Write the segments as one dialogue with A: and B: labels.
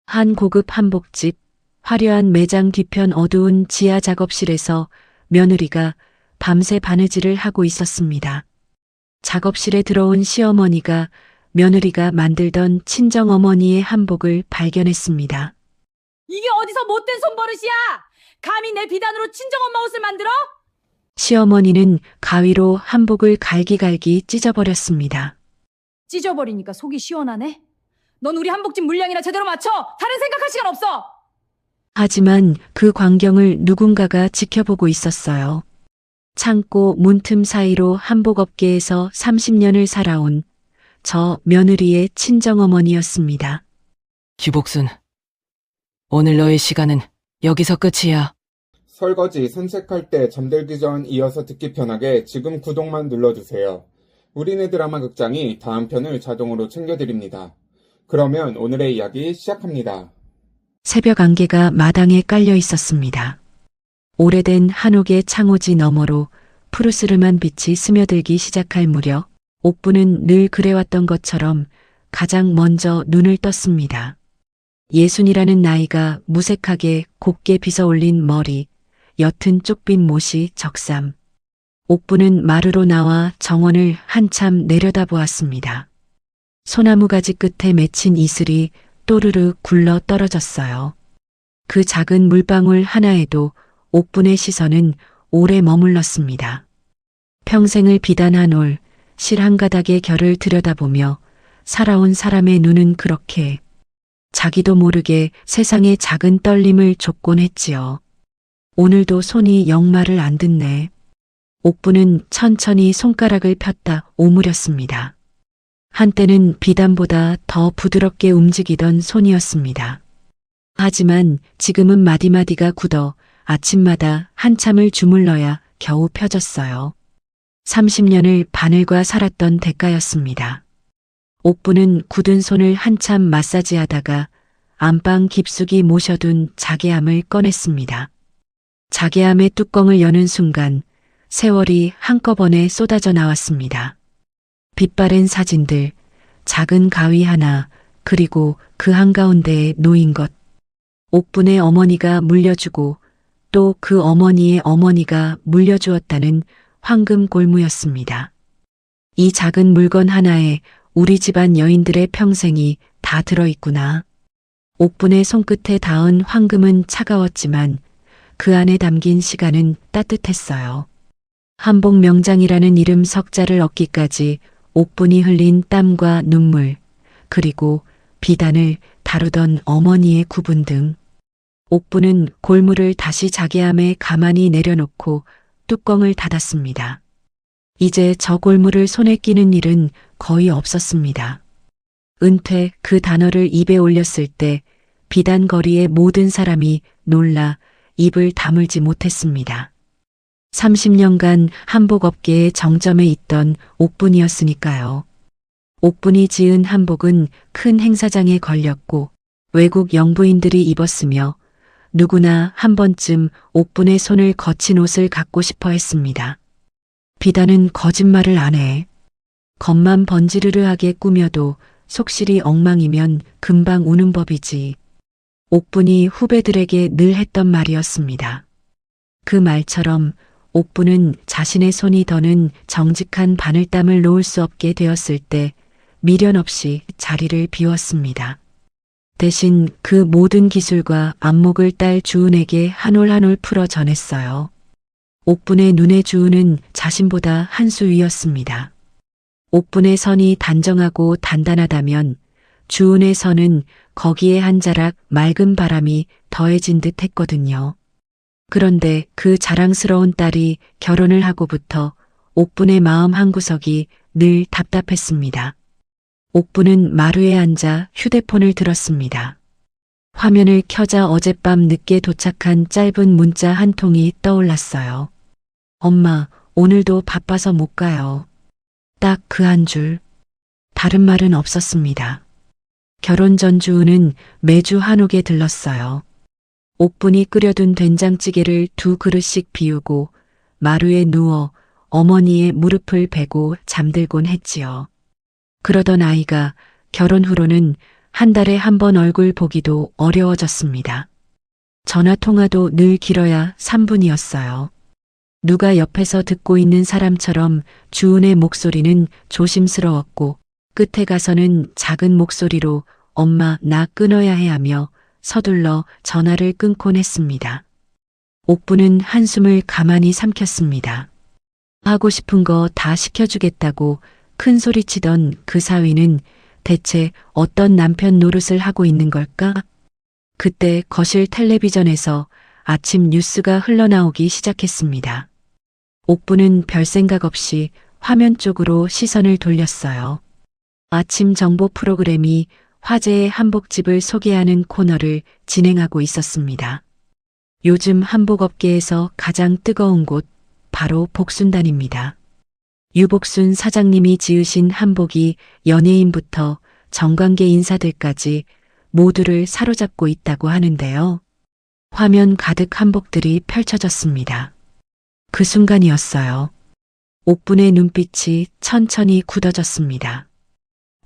A: 한 고급 한복집, 화려한 매장 뒤편 어두운 지하 작업실에서 며느리가 밤새 바느질을 하고 있었습니다. 작업실에 들어온 시어머니가 며느리가 만들던 친정어머니의 한복을 발견했습니다.
B: 이게 어디서 못된 손버릇이야! 감히 내 비단으로 친정엄마 옷을 만들어?
A: 시어머니는 가위로 한복을 갈기갈기 찢어버렸습니다.
B: 찢어버리니까 속이 시원하네? 넌 우리 한복집 물량이나 제대로 맞춰! 다른 생각할 시간 없어!
A: 하지만 그 광경을 누군가가 지켜보고 있었어요. 창고 문틈 사이로 한복업계에서 30년을 살아온 저 며느리의 친정어머니였습니다.
C: 기복순, 오늘 너의 시간은 여기서 끝이야.
D: 설거지, 산책할 때 잠들기 전 이어서 듣기 편하게 지금 구독만 눌러주세요. 우리네 드라마 극장이 다음 편을 자동으로 챙겨드립니다. 그러면 오늘의 이야기 시작합니다.
A: 새벽 안개가 마당에 깔려 있었습니다. 오래된 한옥의 창호지 너머로 푸르스름한 빛이 스며들기 시작할 무렵 옥부는 늘 그래왔던 것처럼 가장 먼저 눈을 떴습니다. 예순이라는 나이가 무색하게 곱게 빗어올린 머리, 옅은 쪽빛 못이 적삼. 옥부는 마루로 나와 정원을 한참 내려다보았습니다. 소나무 가지 끝에 맺힌 이슬이 또르르 굴러 떨어졌어요. 그 작은 물방울 하나에도 옥분의 시선은 오래 머물렀습니다. 평생을 비단한 올, 실 한 가닥의 결을 들여다보며 살아온 사람의 눈은 그렇게 자기도 모르게 세상의 작은 떨림을 줬곤 했지요. 오늘도 손이 영 말을 안 듣네. 옥부는 천천히 손가락을 폈다 오므렸습니다. 한때는 비단보다 더 부드럽게 움직이던 손이었습니다. 하지만 지금은 마디마디가 굳어 아침마다 한참을 주물러야 겨우 펴졌어요. 30년을 바늘과 살았던 대가였습니다. 옥부는 굳은 손을 한참 마사지하다가 안방 깊숙이 모셔둔 자개암을 꺼냈습니다. 자개암의 뚜껑을 여는 순간 세월이 한꺼번에 쏟아져 나왔습니다. 빛바랜 사진들, 작은 가위 하나, 그리고 그 한가운데에 놓인 것. 옥분의 어머니가 물려주고 또 그 어머니의 어머니가 물려주었다는 황금 골무였습니다. 이 작은 물건 하나에 우리 집안 여인들의 평생이 다 들어있구나. 옥분의 손끝에 닿은 황금은 차가웠지만 그 안에 담긴 시간은 따뜻했어요. 한복 명장이라는 이름 석자를 얻기까지 옥분이 흘린 땀과 눈물, 그리고 비단을 다루던 어머니의 구분 등 옥분은 골무를 다시 자개암에 가만히 내려놓고 뚜껑을 닫았습니다. 이제 저 골무를 손에 끼는 일은 거의 없었습니다. 은퇴 그 단어를 입에 올렸을 때 비단거리의 모든 사람이 놀라 입을 다물지 못했습니다. 30년간 한복업계의 정점에 있던 옥분이었으니까요. 옥분이 지은 한복은 큰 행사장에 걸렸고 외국 영부인들이 입었으며 누구나 한 번쯤 옥분의 손을 거친 옷을 갖고 싶어 했습니다. 비단은 거짓말을 안 해. 겉만 번지르르하게 꾸며도 속실이 엉망이면 금방 우는 법이지. 옥분이 후배들에게 늘 했던 말이었습니다. 그 말처럼 옥분은 자신의 손이 더는 정직한 바늘땀을 놓을 수 없게 되었을 때 미련 없이 자리를 비웠습니다. 대신 그 모든 기술과 안목을 딸 주은에게 한 올 한 올 풀어 전했어요. 옥분의 눈에 주은은 자신보다 한 수 위였습니다. 옥분의 선이 단정하고 단단하다면 주은의 선은 거기에 한 자락 맑은 바람이 더해진 듯 했거든요. 그런데 그 자랑스러운 딸이 결혼을 하고부터 옥분의 마음 한구석이 늘 답답했습니다. 옥분은 마루에 앉아 휴대폰을 들었습니다. 화면을 켜자 어젯밤 늦게 도착한 짧은 문자 한 통이 떠올랐어요. 엄마, 오늘도 바빠서 못 가요. 딱 그 한 줄. 다른 말은 없었습니다. 결혼 전 주은은 매주 한옥에 들렀어요. 옥분이 끓여둔 된장찌개를 2그릇씩 비우고 마루에 누워 어머니의 무릎을 베고 잠들곤 했지요. 그러던 아이가 결혼 후로는 한 달에 한 번 얼굴 보기도 어려워졌습니다. 전화 통화도 늘 길어야 3분이었어요. 누가 옆에서 듣고 있는 사람처럼 주은의 목소리는 조심스러웠고 끝에 가서는 작은 목소리로 엄마 나 끊어야 해 하며 서둘러 전화를 끊곤 했습니다. 옥부는 한숨을 가만히 삼켰습니다. 하고 싶은 거 다 시켜주겠다고 큰 소리치던 그 사위는 대체 어떤 남편 노릇을 하고 있는 걸까? 그때 거실 텔레비전에서 아침 뉴스가 흘러나오기 시작했습니다. 옥부는 별 생각 없이 화면 쪽으로 시선을 돌렸어요. 아침 정보 프로그램이 화제의 한복집을 소개하는 코너를 진행하고 있었습니다. 요즘 한복업계에서 가장 뜨거운 곳, 바로 복순단입니다. 유복순 사장님이 지으신 한복이 연예인부터 정관계 인사들까지 모두를 사로잡고 있다고 하는데요. 화면 가득 한복들이 펼쳐졌습니다. 그 순간이었어요. 옥분의 눈빛이 천천히 굳어졌습니다.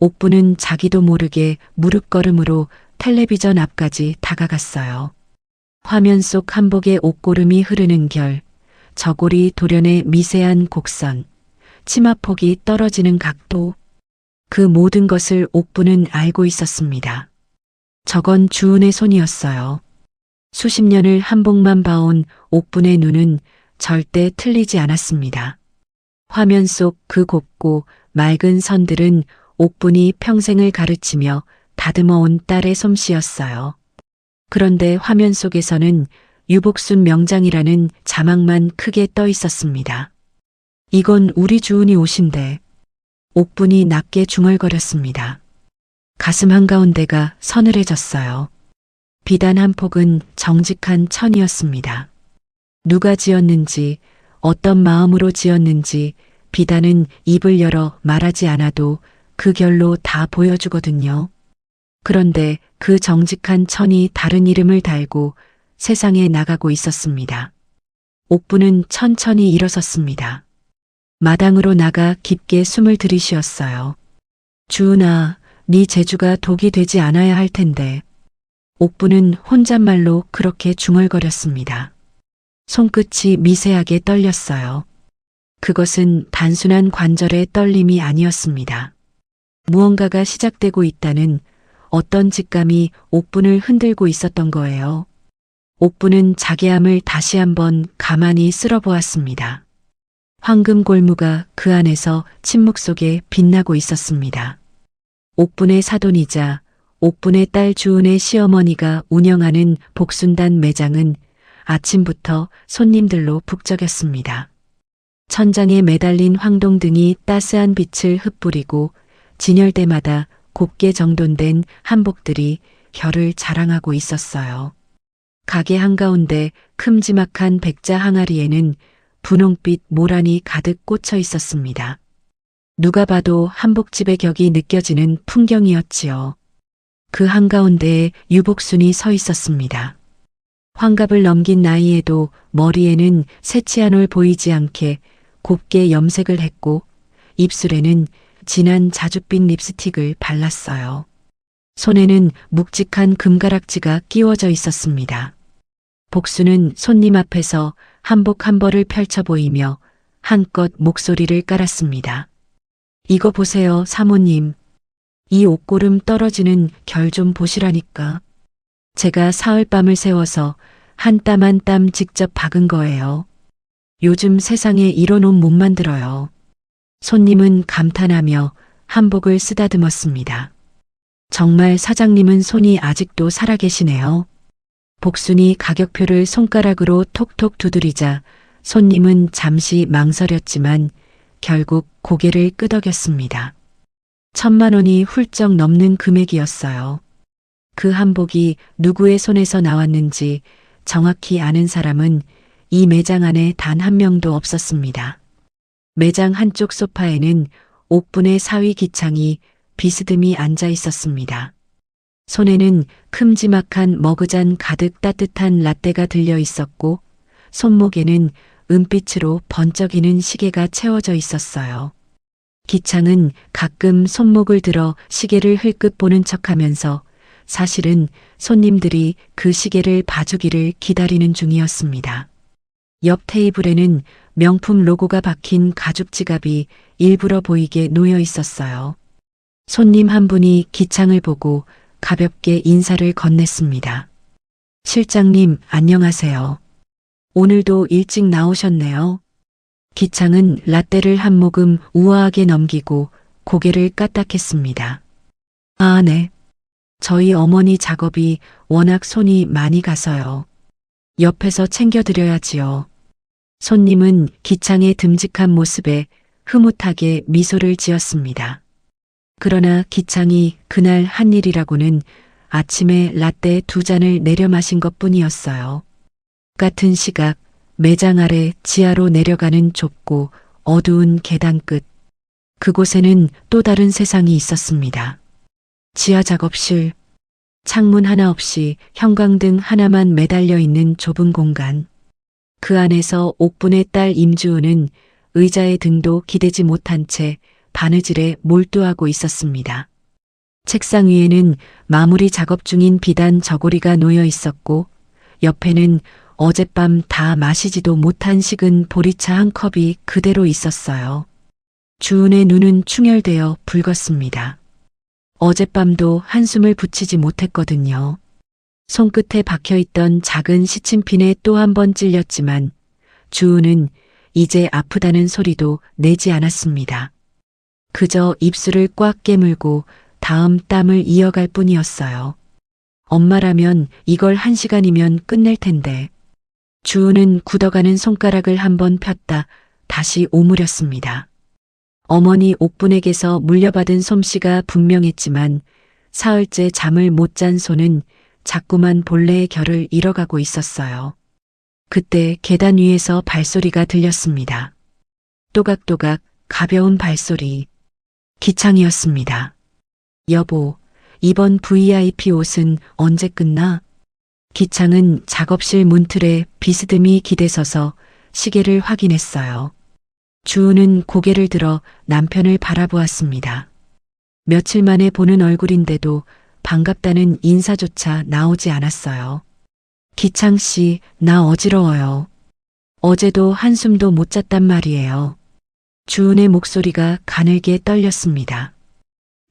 A: 옥분은 자기도 모르게 무릎걸음으로 텔레비전 앞까지 다가갔어요. 화면 속 한복의 옷고름이 흐르는 결, 저고리 돌연의 미세한 곡선, 치마폭이 떨어지는 각도, 그 모든 것을 옥분은 알고 있었습니다. 저건 주은의 손이었어요. 수십 년을 한복만 봐온 옥분의 눈은 절대 틀리지 않았습니다. 화면 속 그 곱고 맑은 선들은 옥분이 평생을 가르치며 다듬어온 딸의 솜씨였어요. 그런데 화면 속에서는 유복순 명장이라는 자막만 크게 떠 있었습니다. 이건 우리 주은이 옷인데. 옥분이 낮게 중얼거렸습니다. 가슴 한가운데가 서늘해졌어요. 비단 한 폭은 정직한 천이었습니다. 누가 지었는지, 어떤 마음으로 지었는지 비단은 입을 열어 말하지 않아도 그 결로 다 보여주거든요. 그런데 그 정직한 천이 다른 이름을 달고 세상에 나가고 있었습니다. 옥부는 천천히 일어섰습니다. 마당으로 나가 깊게 숨을 들이쉬었어요. 주은아, 네 재주가 독이 되지 않아야 할 텐데. 옥부는 혼잣말로 그렇게 중얼거렸습니다. 손끝이 미세하게 떨렸어요. 그것은 단순한 관절의 떨림이 아니었습니다. 무언가가 시작되고 있다는 어떤 직감이 옥분을 흔들고 있었던 거예요. 옥분은 자괴함을 다시 한번 가만히 쓸어보았습니다. 황금 골무가 그 안에서 침묵 속에 빛나고 있었습니다. 옥분의 사돈이자 옥분의 딸 주은의 시어머니가 운영하는 복순단 매장은 아침부터 손님들로 북적였습니다. 천장에 매달린 황동등이 따스한 빛을 흩뿌리고 진열대마다 곱게 정돈된 한복들이 결을 자랑하고 있었어요. 가게 한가운데 큼지막한 백자 항아리에는 분홍빛 모란이 가득 꽂혀 있었습니다. 누가 봐도 한복집의 격이 느껴지는 풍경이었지요. 그 한가운데에 유복순이 서 있었습니다. 환갑을 넘긴 나이에도 머리에는 새치 한 올 보이지 않게 곱게 염색을 했고 입술에는 진한 자줏빛 립스틱을 발랐어요. 손에는 묵직한 금가락지가 끼워져 있었습니다. 복수는 손님 앞에서 한복 한 벌을 펼쳐 보이며 한껏 목소리를 깔았습니다. 이거 보세요, 사모님. 이 옷고름 떨어지는 결 좀 보시라니까. 제가 사흘밤을 새워서 한 땀 한 땀 직접 박은 거예요. 요즘 세상에 이런 옷 못 만들어요. 손님은 감탄하며 한복을 쓰다듬었습니다. 정말 사장님은 손이 아직도 살아계시네요. 복순이 가격표를 손가락으로 톡톡 두드리자 손님은 잠시 망설였지만 결국 고개를 끄덕였습니다. 1,000만 원이 훌쩍 넘는 금액이었어요. 그 한복이 누구의 손에서 나왔는지 정확히 아는 사람은 이 매장 안에 단 한 명도 없었습니다. 매장 한쪽 소파에는 옥분의 사위 기창이 비스듬히 앉아 있었습니다. 손에는 큼지막한 머그잔 가득 따뜻한 라떼가 들려 있었고 손목에는 은빛으로 번쩍이는 시계가 채워져 있었어요. 기창은 가끔 손목을 들어 시계를 흘끗 보는 척하면서 사실은 손님들이 그 시계를 봐주기를 기다리는 중이었습니다. 옆 테이블에는 명품 로고가 박힌 가죽 지갑이 일부러 보이게 놓여 있었어요. 손님 한 분이 기창을 보고 가볍게 인사를 건넸습니다. 실장님, 안녕하세요. 오늘도 일찍 나오셨네요. 기창은 라떼를 한 모금 우아하게 넘기고 고개를 까딱했습니다. 아, 네. 저희 어머니 작업이 워낙 손이 많이 가서요. 옆에서 챙겨드려야지요. 손님은 기창의 듬직한 모습에 흐뭇하게 미소를 지었습니다. 그러나 기창이 그날 한 일이라고는 아침에 라떼 2잔을 내려 마신 것뿐이었어요. 같은 시각 매장 아래 지하로 내려가는 좁고 어두운 계단 끝. 그곳에는 또 다른 세상이 있었습니다. 지하 작업실. 창문 하나 없이 형광등 하나만 매달려 있는 좁은 공간. 그 안에서 옥분의 딸 임주은은 의자에 등도 기대지 못한 채 바느질에 몰두하고 있었습니다. 책상 위에는 마무리 작업 중인 비단 저고리가 놓여 있었고 옆에는 어젯밤 다 마시지도 못한 식은 보리차 한 컵이 그대로 있었어요. 주은의 눈은 충혈되어 붉었습니다. 어젯밤도 한숨을 붙이지 못했거든요. 손끝에 박혀있던 작은 시침핀에 또 한 번 찔렸지만 주은은 이제 아프다는 소리도 내지 않았습니다. 그저 입술을 꽉 깨물고 다음 땀을 이어갈 뿐이었어요. 엄마라면 이걸 1시간이면 끝낼 텐데. 주은은 굳어가는 손가락을 한번 폈다 다시 오므렸습니다. 어머니 옥분에게서 물려받은 솜씨가 분명했지만 사흘째 잠을 못 잔 손은 자꾸만 본래의 결을 잃어가고 있었어요. 그때 계단 위에서 발소리가 들렸습니다. 또각또각 가벼운 발소리. 기창이었습니다. 여보, 이번 VIP 옷은 언제 끝나? 기창은 작업실 문틀에 비스듬히 기대서서 시계를 확인했어요. 주은은 고개를 들어 남편을 바라보았습니다. 며칠 만에 보는 얼굴인데도 반갑다는 인사조차 나오지 않았어요. 기창 씨, 나 어지러워요. 어제도 한숨도 못 잤단 말이에요. 주은의 목소리가 가늘게 떨렸습니다.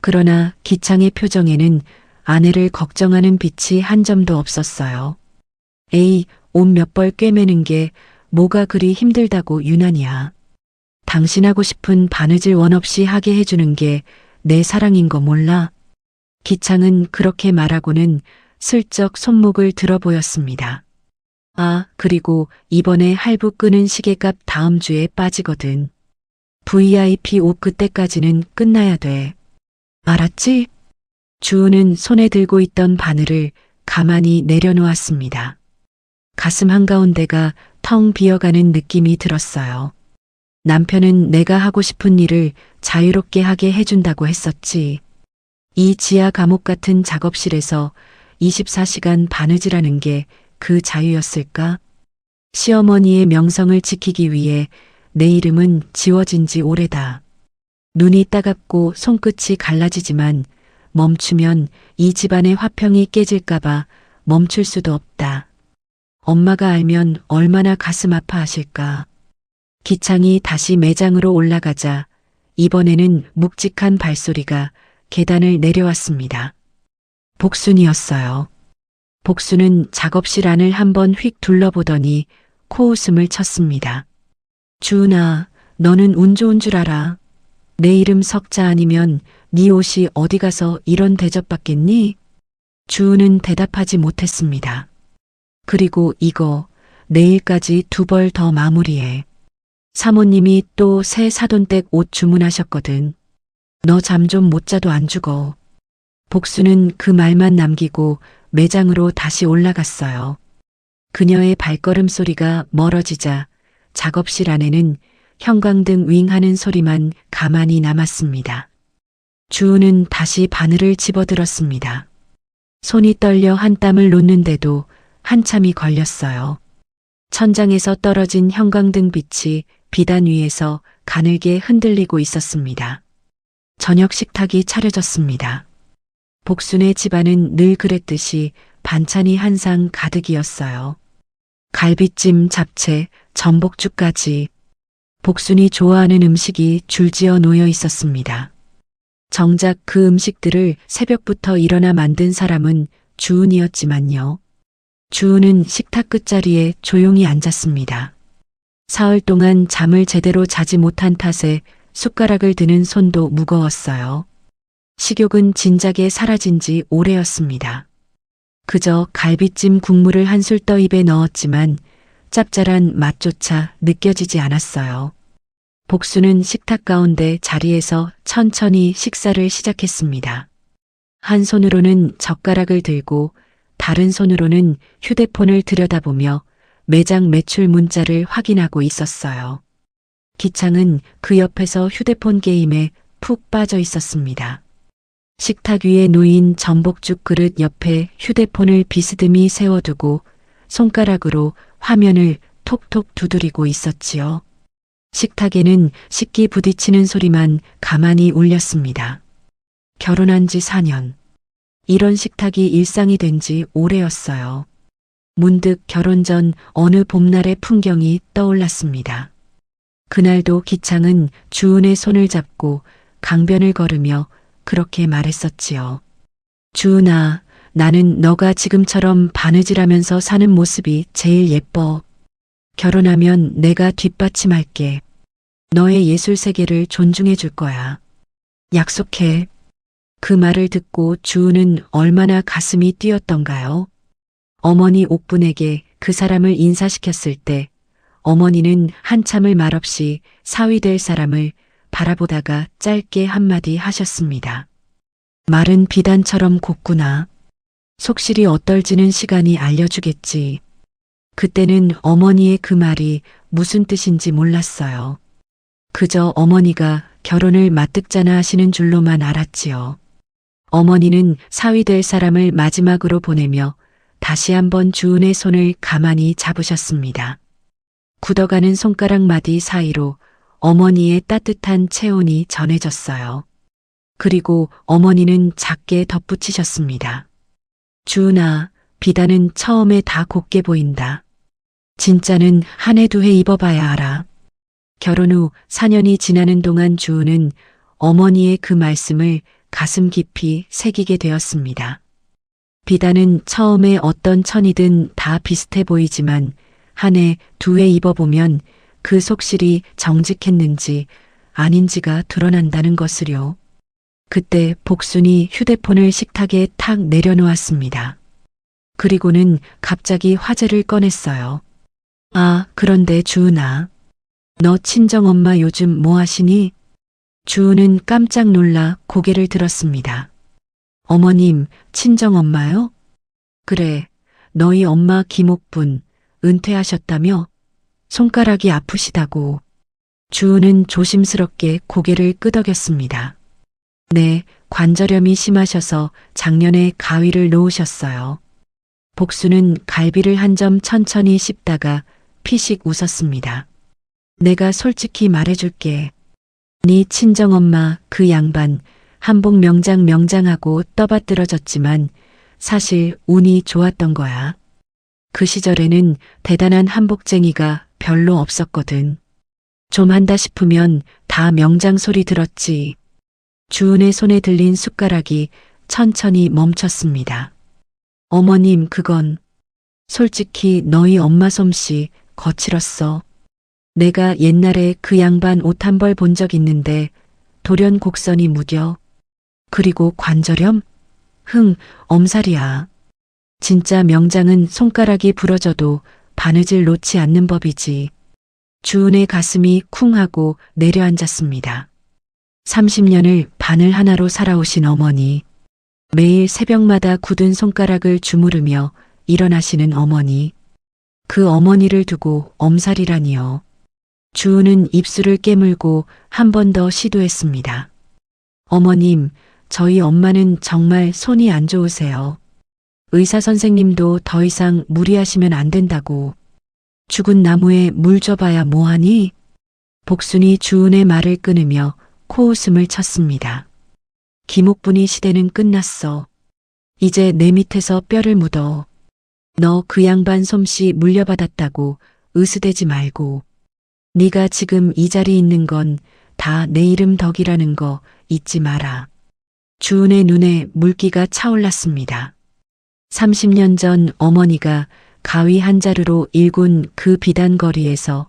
A: 그러나 기창의 표정에는 아내를 걱정하는 빛이 한 점도 없었어요. 에이, 옷 몇 벌 꿰매는 게 뭐가 그리 힘들다고 유난이야. 당신하고 싶은 바느질 원 없이 하게 해주는 게 내 사랑인 거 몰라? 기창은 그렇게 말하고는 슬쩍 손목을 들어 보였습니다. 아, 그리고 이번에 할부 끄는 시계값 다음 주에 빠지거든. VIP 옷 그때까지는 끝나야 돼. 알았지? 주은은 손에 들고 있던 바늘을 가만히 내려놓았습니다. 가슴 한가운데가 텅 비어가는 느낌이 들었어요. 남편은 내가 하고 싶은 일을 자유롭게 하게 해준다고 했었지. 이 지하 감옥 같은 작업실에서 24시간 바느질하는 게 그 자유였을까? 시어머니의 명성을 지키기 위해 내 이름은 지워진 지 오래다. 눈이 따갑고 손끝이 갈라지지만 멈추면 이 집안의 화평이 깨질까봐 멈출 수도 없다. 엄마가 알면 얼마나 가슴 아파하실까. 기창이 다시 매장으로 올라가자 이번에는 묵직한 발소리가 계단을 내려왔습니다. 복순이었어요. 복순은 작업실 안을 한번 휙 둘러보더니 코웃음을 쳤습니다. 주은아, 너는 운 좋은 줄 알아. 내 이름 석자 아니면 네 옷이 어디 가서 이런 대접받겠니? 주은은 대답하지 못했습니다. 그리고 이거 내일까지 2벌 더 마무리해. 사모님이 또 새 사돈댁 옷 주문하셨거든. 너 잠 좀 못 자도 안 죽어. 복수는 그 말만 남기고 매장으로 다시 올라갔어요. 그녀의 발걸음 소리가 멀어지자 작업실 안에는 형광등 윙하는 소리만 가만히 남았습니다. 주은은 다시 바늘을 집어들었습니다. 손이 떨려 한 땀을 놓는데도 한참이 걸렸어요. 천장에서 떨어진 형광등 빛이 비단 위에서 가늘게 흔들리고 있었습니다. 저녁 식탁이 차려졌습니다. 복순의 집안은 늘 그랬듯이 반찬이 한상 가득이었어요. 갈비찜, 잡채, 전복죽까지 복순이 좋아하는 음식이 줄지어 놓여 있었습니다. 정작 그 음식들을 새벽부터 일어나 만든 사람은 주은이었지만요. 주은은 식탁 끝자리에 조용히 앉았습니다. 사흘 동안 잠을 제대로 자지 못한 탓에 숟가락을 드는 손도 무거웠어요. 식욕은 진작에 사라진 지 오래였습니다. 그저 갈비찜 국물을 한술 떠 입에 넣었지만 짭짤한 맛조차 느껴지지 않았어요. 복수는 식탁 가운데 자리에서 천천히 식사를 시작했습니다. 한 손으로는 젓가락을 들고 다른 손으로는 휴대폰을 들여다보며 매장 매출 문자를 확인하고 있었어요. 기창은 그 옆에서 휴대폰 게임에 푹 빠져 있었습니다. 식탁 위에 놓인 전복죽 그릇 옆에 휴대폰을 비스듬히 세워두고 손가락으로 화면을 톡톡 두드리고 있었지요. 식탁에는 식기 부딪히는 소리만 가만히 울렸습니다. 결혼한 지 4년. 이런 식탁이 일상이 된 지 오래였어요. 문득 결혼 전 어느 봄날의 풍경이 떠올랐습니다. 그날도 기창은 주은의 손을 잡고 강변을 걸으며 그렇게 말했었지요. 주은아, 나는 너가 지금처럼 바느질하면서 사는 모습이 제일 예뻐. 결혼하면 내가 뒷받침할게. 너의 예술 세계를 존중해 줄 거야. 약속해. 그 말을 듣고 주은은 얼마나 가슴이 뛰었던가요? 어머니 옥분에게 그 사람을 인사시켰을 때 어머니는 한참을 말없이 사위 될 사람을 바라보다가 짧게 한마디 하셨습니다. 말은 비단처럼 곱구나. 속실이 어떨지는 시간이 알려주겠지. 그때는 어머니의 그 말이 무슨 뜻인지 몰랐어요. 그저 어머니가 결혼을 맞듣잖아 하시는 줄로만 알았지요. 어머니는 사위 될 사람을 마지막으로 보내며 다시 한번 주은의 손을 가만히 잡으셨습니다. 굳어가는 손가락 마디 사이로 어머니의 따뜻한 체온이 전해졌어요. 그리고 어머니는 작게 덧붙이셨습니다. 주은아, 비단은 처음에 다 곱게 보인다. 진짜는 한 해 두 해 입어봐야 알아. 결혼 후 4년이 지나는 동안 주은은 어머니의 그 말씀을 가슴 깊이 새기게 되었습니다. 비단은 처음에 어떤 천이든 다 비슷해 보이지만 한 해 두 해 입어보면 그 속실이 정직했는지 아닌지가 드러난다는 것을요. 그때 복순이 휴대폰을 식탁에 탁 내려놓았습니다. 그리고는 갑자기 화제를 꺼냈어요. 아, 그런데 주은아. 너 친정엄마 요즘 뭐 하시니? 주은은 깜짝 놀라 고개를 들었습니다. 어머님, 친정엄마요? 그래, 너희 엄마 김옥분 은퇴하셨다며? 손가락이 아프시다고. 주은은 조심스럽게 고개를 끄덕였습니다. 네, 관절염이 심하셔서 작년에 가위를 놓으셨어요. 복수는 갈비를 한 점 천천히 씹다가 피식 웃었습니다. 내가 솔직히 말해줄게. 네 친정엄마 그 양반 한복 명장하고 떠받들어졌지만 사실 운이 좋았던 거야. 그 시절에는 대단한 한복쟁이가 별로 없었거든. 좀 한다 싶으면 다 명장 소리 들었지. 주은의 손에 들린 숟가락이 천천히 멈췄습니다. 어머님, 그건 솔직히 너희 엄마 솜씨 거칠었어. 내가 옛날에 그 양반 옷 한 벌 본 적 있는데 돌연 곡선이 무뎌. 그리고 관절염? 엄살이야. 진짜 명장은 손가락이 부러져도 바느질 놓지 않는 법이지. 주은의 가슴이 쿵 하고 내려앉았습니다. 30년을 바늘 하나로 살아오신 어머니. 매일 새벽마다 굳은 손가락을 주무르며 일어나시는 어머니. 그 어머니를 두고 엄살이라니요. 주은은 입술을 깨물고 한 번 더 시도했습니다. 어머님, 저희 엄마는 정말 손이 안 좋으세요. 의사 선생님도 더 이상 무리하시면 안 된다고. 죽은 나무에 물 줘봐야 뭐하니? 복순이 주은의 말을 끊으며 코웃음을 쳤습니다. 김옥분이 시대는 끝났어. 이제 내 밑에서 뼈를 묻어. 너 그 양반 솜씨 물려받았다고 으스대지 말고. 네가 지금 이 자리에 있는 건 다 내 이름 덕이라는 거 잊지 마라. 주은의 눈에 물기가 차올랐습니다. 30년 전 어머니가 가위 한 자루로 일군 그 비단거리에서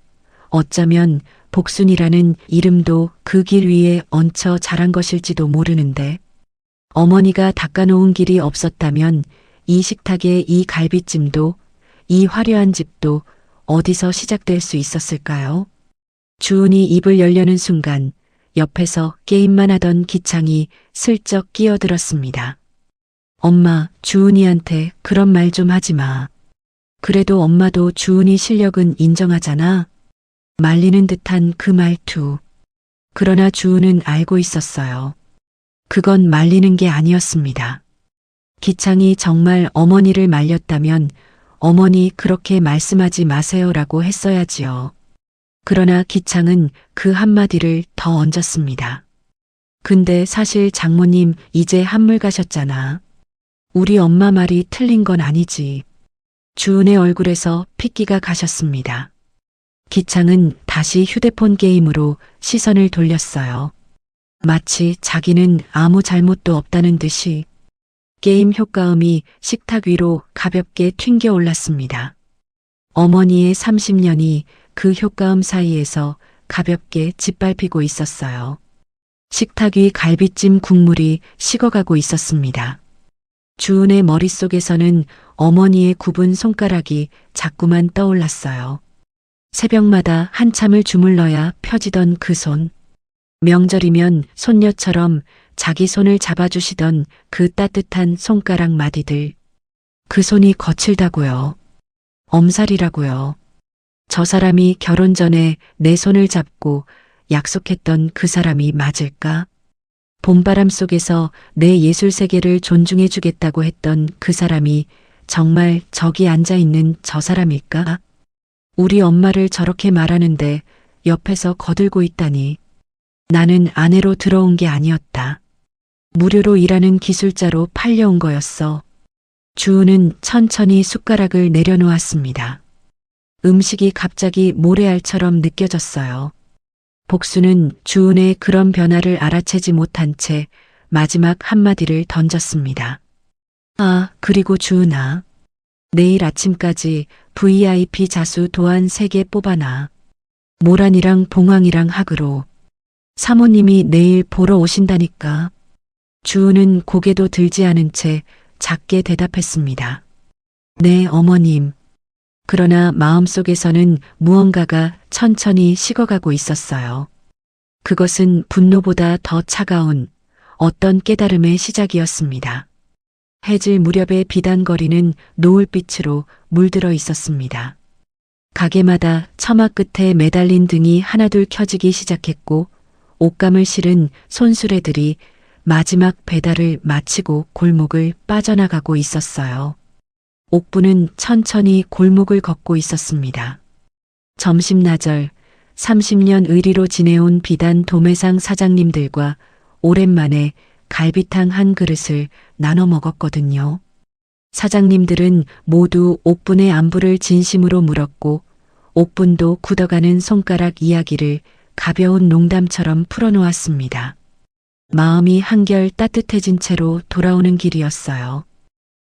A: 어쩌면 복순이라는 이름도 그 길 위에 얹혀 자란 것일지도 모르는데, 어머니가 닦아놓은 길이 없었다면 이 식탁의 이 갈비찜도, 이 화려한 집도 어디서 시작될 수 있었을까요? 주은이 입을 열려는 순간 옆에서 게임만 하던 기창이 슬쩍 끼어들었습니다. 엄마, 주은이한테 그런 말 좀 하지 마. 그래도 엄마도 주은이 실력은 인정하잖아. 말리는 듯한 그 말투. 그러나 주은은 알고 있었어요. 그건 말리는 게 아니었습니다. 기창이 정말 어머니를 말렸다면 어머니 그렇게 말씀하지 마세요라고 했어야지요. 그러나 기창은 그 한마디를 더 얹었습니다. 근데 사실 장모님 이제 한물 가셨잖아. 우리 엄마 말이 틀린 건 아니지. 주은의 얼굴에서 핏기가 가셨습니다. 기창은 다시 휴대폰 게임으로 시선을 돌렸어요. 마치 자기는 아무 잘못도 없다는 듯이. 게임 효과음이 식탁 위로 가볍게 튕겨 올랐습니다. 어머니의 30년이 그 효과음 사이에서 가볍게 짓밟히고 있었어요. 식탁 위 갈비찜 국물이 식어가고 있었습니다. 주은의 머릿속에서는 어머니의 굽은 손가락이 자꾸만 떠올랐어요. 새벽마다 한참을 주물러야 펴지던 그 손. 명절이면 손녀처럼 자기 손을 잡아주시던 그 따뜻한 손가락 마디들. 그 손이 거칠다고요. 엄살이라고요. 저 사람이 결혼 전에 내 손을 잡고 약속했던 그 사람이 맞을까? 봄바람 속에서 내 예술 세계를 존중해 주겠다고 했던 그 사람이 정말 저기 앉아 있는 저 사람일까? 우리 엄마를 저렇게 말하는데 옆에서 거들고 있다니. 나는 아내로 들어온 게 아니었다. 무료로 일하는 기술자로 팔려온 거였어. 주은은 천천히 숟가락을 내려놓았습니다. 음식이 갑자기 모래알처럼 느껴졌어요. 복수는 주은의 그런 변화를 알아채지 못한 채 마지막 한마디를 던졌습니다. 아, 그리고 주은아. 내일 아침까지 VIP 자수 도안 3개 뽑아놔. 모란이랑 봉황이랑 학으로. 사모님이 내일 보러 오신다니까. 주은은 고개도 들지 않은 채 작게 대답했습니다. 네, 어머님. 그러나 마음속에서는 무언가가 천천히 식어가고 있었어요. 그것은 분노보다 더 차가운 어떤 깨달음의 시작이었습니다. 해질 무렵의 비단거리는 노을빛으로 물들어 있었습니다. 가게마다 처마 끝에 매달린 등이 하나둘 켜지기 시작했고 옷감을 실은 손수레들이 마지막 배달을 마치고 골목을 빠져나가고 있었어요. 옥부는 천천히 골목을 걷고 있었습니다. 점심나절 30년 의리로 지내온 비단 도매상 사장님들과 오랜만에 갈비탕 한 그릇을 나눠 먹었거든요. 사장님들은 모두 옥분의 안부를 진심으로 물었고 옥분도 굳어가는 손가락 이야기를 가벼운 농담처럼 풀어놓았습니다. 마음이 한결 따뜻해진 채로 돌아오는 길이었어요.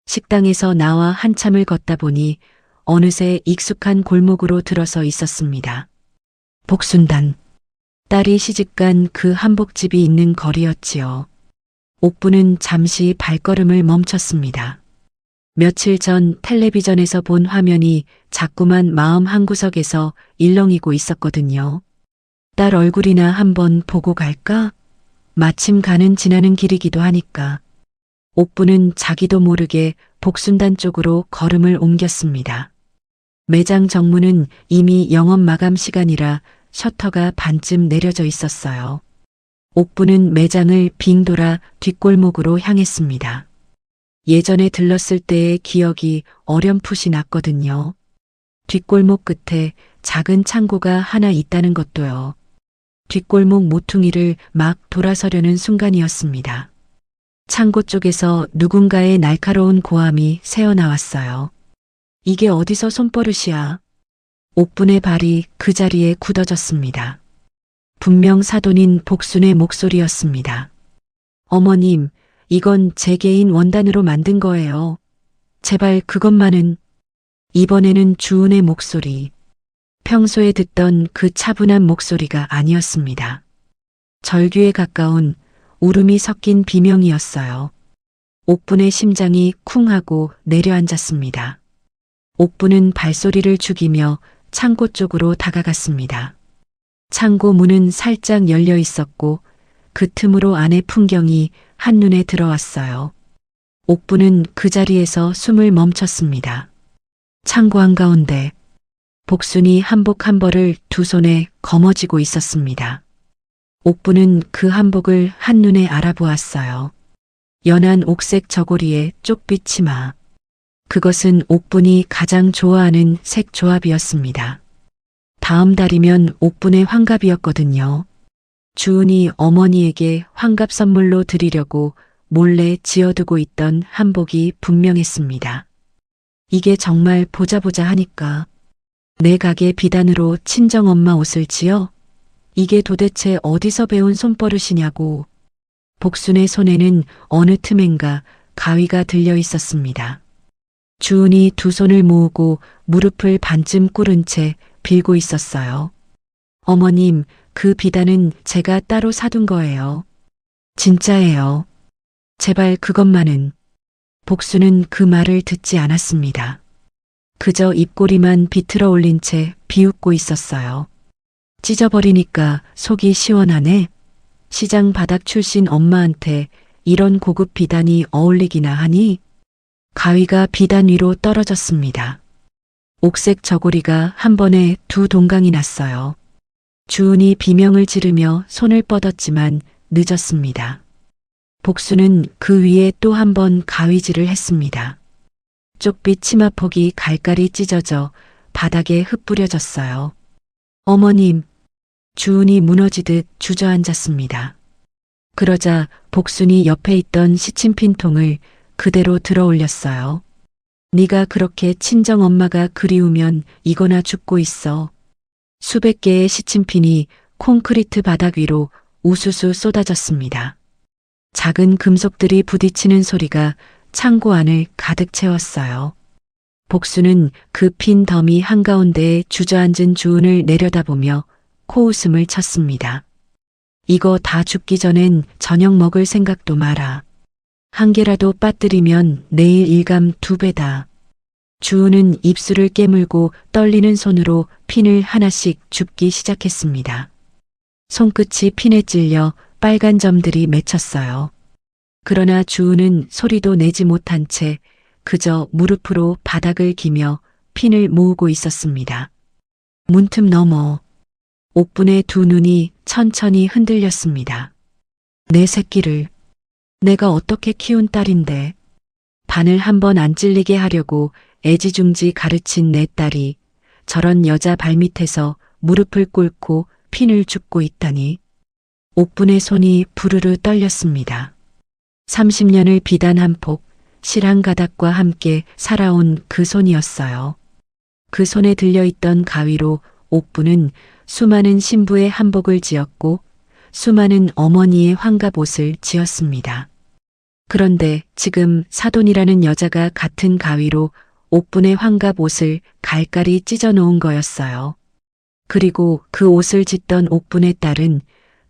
A: 식당에서 나와 한참을 걷다 보니 어느새 익숙한 골목으로 들어서 있었습니다. 복순단. 딸이 시집간 그 한복집이 있는 거리였지요. 옥부는 잠시 발걸음을 멈췄습니다. 며칠 전 텔레비전에서 본 화면이 자꾸만 마음 한구석에서 일렁이고 있었거든요. 딸 얼굴이나 한번 보고 갈까? 마침 가는 지나는 길이기도 하니까. 옥부는 자기도 모르게 복순단 쪽으로 걸음을 옮겼습니다. 매장 정문은 이미 영업 마감 시간이라 셔터가 반쯤 내려져 있었어요. 옥부는 매장을 빙 돌아 뒷골목으로 향했습니다. 예전에 들렀을 때의 기억이 어렴풋이 났거든요. 뒷골목 끝에 작은 창고가 하나 있다는 것도요. 뒷골목 모퉁이를 막 돌아서려는 순간이었습니다. 창고 쪽에서 누군가의 날카로운 고함이 새어나왔어요. 이게 어디서 손버릇이야? 옥분의 발이 그 자리에 굳어졌습니다. 분명 사돈인 복순의 목소리였습니다. 어머님, 이건 제 개인 원단으로 만든 거예요. 제발 그것만은. 이번에는 주은의 목소리. 평소에 듣던 그 차분한 목소리가 아니었습니다. 절규에 가까운 울음이 섞인 비명이었어요. 옥분의 심장이 쿵 하고 내려앉았습니다. 옥분은 발소리를 죽이며 창고 쪽으로 다가갔습니다. 창고 문은 살짝 열려 있었고 그 틈으로 안의 풍경이 한눈에 들어왔어요. 옥분은 그 자리에서 숨을 멈췄습니다. 창고 한가운데 복순이 한복 한 벌을 두 손에 거머쥐고 있었습니다. 옥분은 그 한복을 한눈에 알아보았어요. 연한 옥색 저고리에 쪽빛 치마. 그것은 옥분이 가장 좋아하는 색 조합이었습니다. 다음 달이면 옥분의 환갑이었거든요. 주은이 어머니에게 환갑 선물로 드리려고 몰래 지어두고 있던 한복이 분명했습니다. 이게 정말 보자 하니까 내 가게 비단으로 친정엄마 옷을 지어? 이게 도대체 어디서 배운 손버릇이냐고. 복순의 손에는 어느 틈엔가 가위가 들려 있었습니다. 주은이 두 손을 모으고 무릎을 반쯤 꿇은 채 빌고 있었어요. 어머님, 그 비단은 제가 따로 사둔 거예요. 진짜예요. 제발 그것만은. 복순은 그 말을 듣지 않았습니다. 그저 입꼬리만 비틀어 올린 채 비웃고 있었어요. 찢어버리니까 속이 시원하네. 시장 바닥 출신 엄마한테 이런 고급 비단이 어울리기나 하니? 가위가 비단 위로 떨어졌습니다. 옥색 저고리가 한 번에 두 동강이 났어요. 주은이 비명을 지르며 손을 뻗었지만 늦었습니다. 복수는 그 위에 또 한 번 가위질을 했습니다. 쪽빛 치마폭이 갈갈이 찢어져 바닥에 흩뿌려졌어요. 어머님, 주은이 무너지듯 주저앉았습니다. 그러자 복순이 옆에 있던 시침핀 통을 그대로 들어 올렸어요. 네가 그렇게 친정엄마가 그리우면 이거나 줍고 있어. 수백 개의 시침핀이 콘크리트 바닥 위로 우수수 쏟아졌습니다. 작은 금속들이 부딪히는 소리가 창고 안을 가득 채웠어요. 복수는 그 핀 더미 한가운데에 주저앉은 주은을 내려다보며 코웃음을 쳤습니다. 이거 다 죽기 전엔 저녁 먹을 생각도 마라. 한 개라도 빠뜨리면 내일 일감 2배다. 주은은 입술을 깨물고 떨리는 손으로 핀을 하나씩 줍기 시작했습니다. 손끝이 핀에 찔려 빨간 점들이 맺혔어요. 그러나 주은은 소리도 내지 못한 채 그저 무릎으로 바닥을 기며 핀을 모으고 있었습니다. 문틈 너머 옥분의 두 눈이 천천히 흔들렸습니다. 내 새끼를 내가 어떻게 키운 딸인데 바늘 한 번 안 찔리게 하려고 애지중지 가르친 내 딸이 저런 여자 발밑에서 무릎을 꿇고 핀을 줍고 있다니. 옥분의 손이 부르르 떨렸습니다. 30년을 비단 한 폭, 실한 가닥과 함께 살아온 그 손이었어요. 그 손에 들려있던 가위로 옥분은 수많은 신부의 한복을 지었고 수많은 어머니의 환갑 옷을 지었습니다. 그런데 지금 사돈이라는 여자가 같은 가위로 옥분의 환갑 옷을 갈갈이 찢어 놓은 거였어요. 그리고 그 옷을 짓던 옥분의 딸은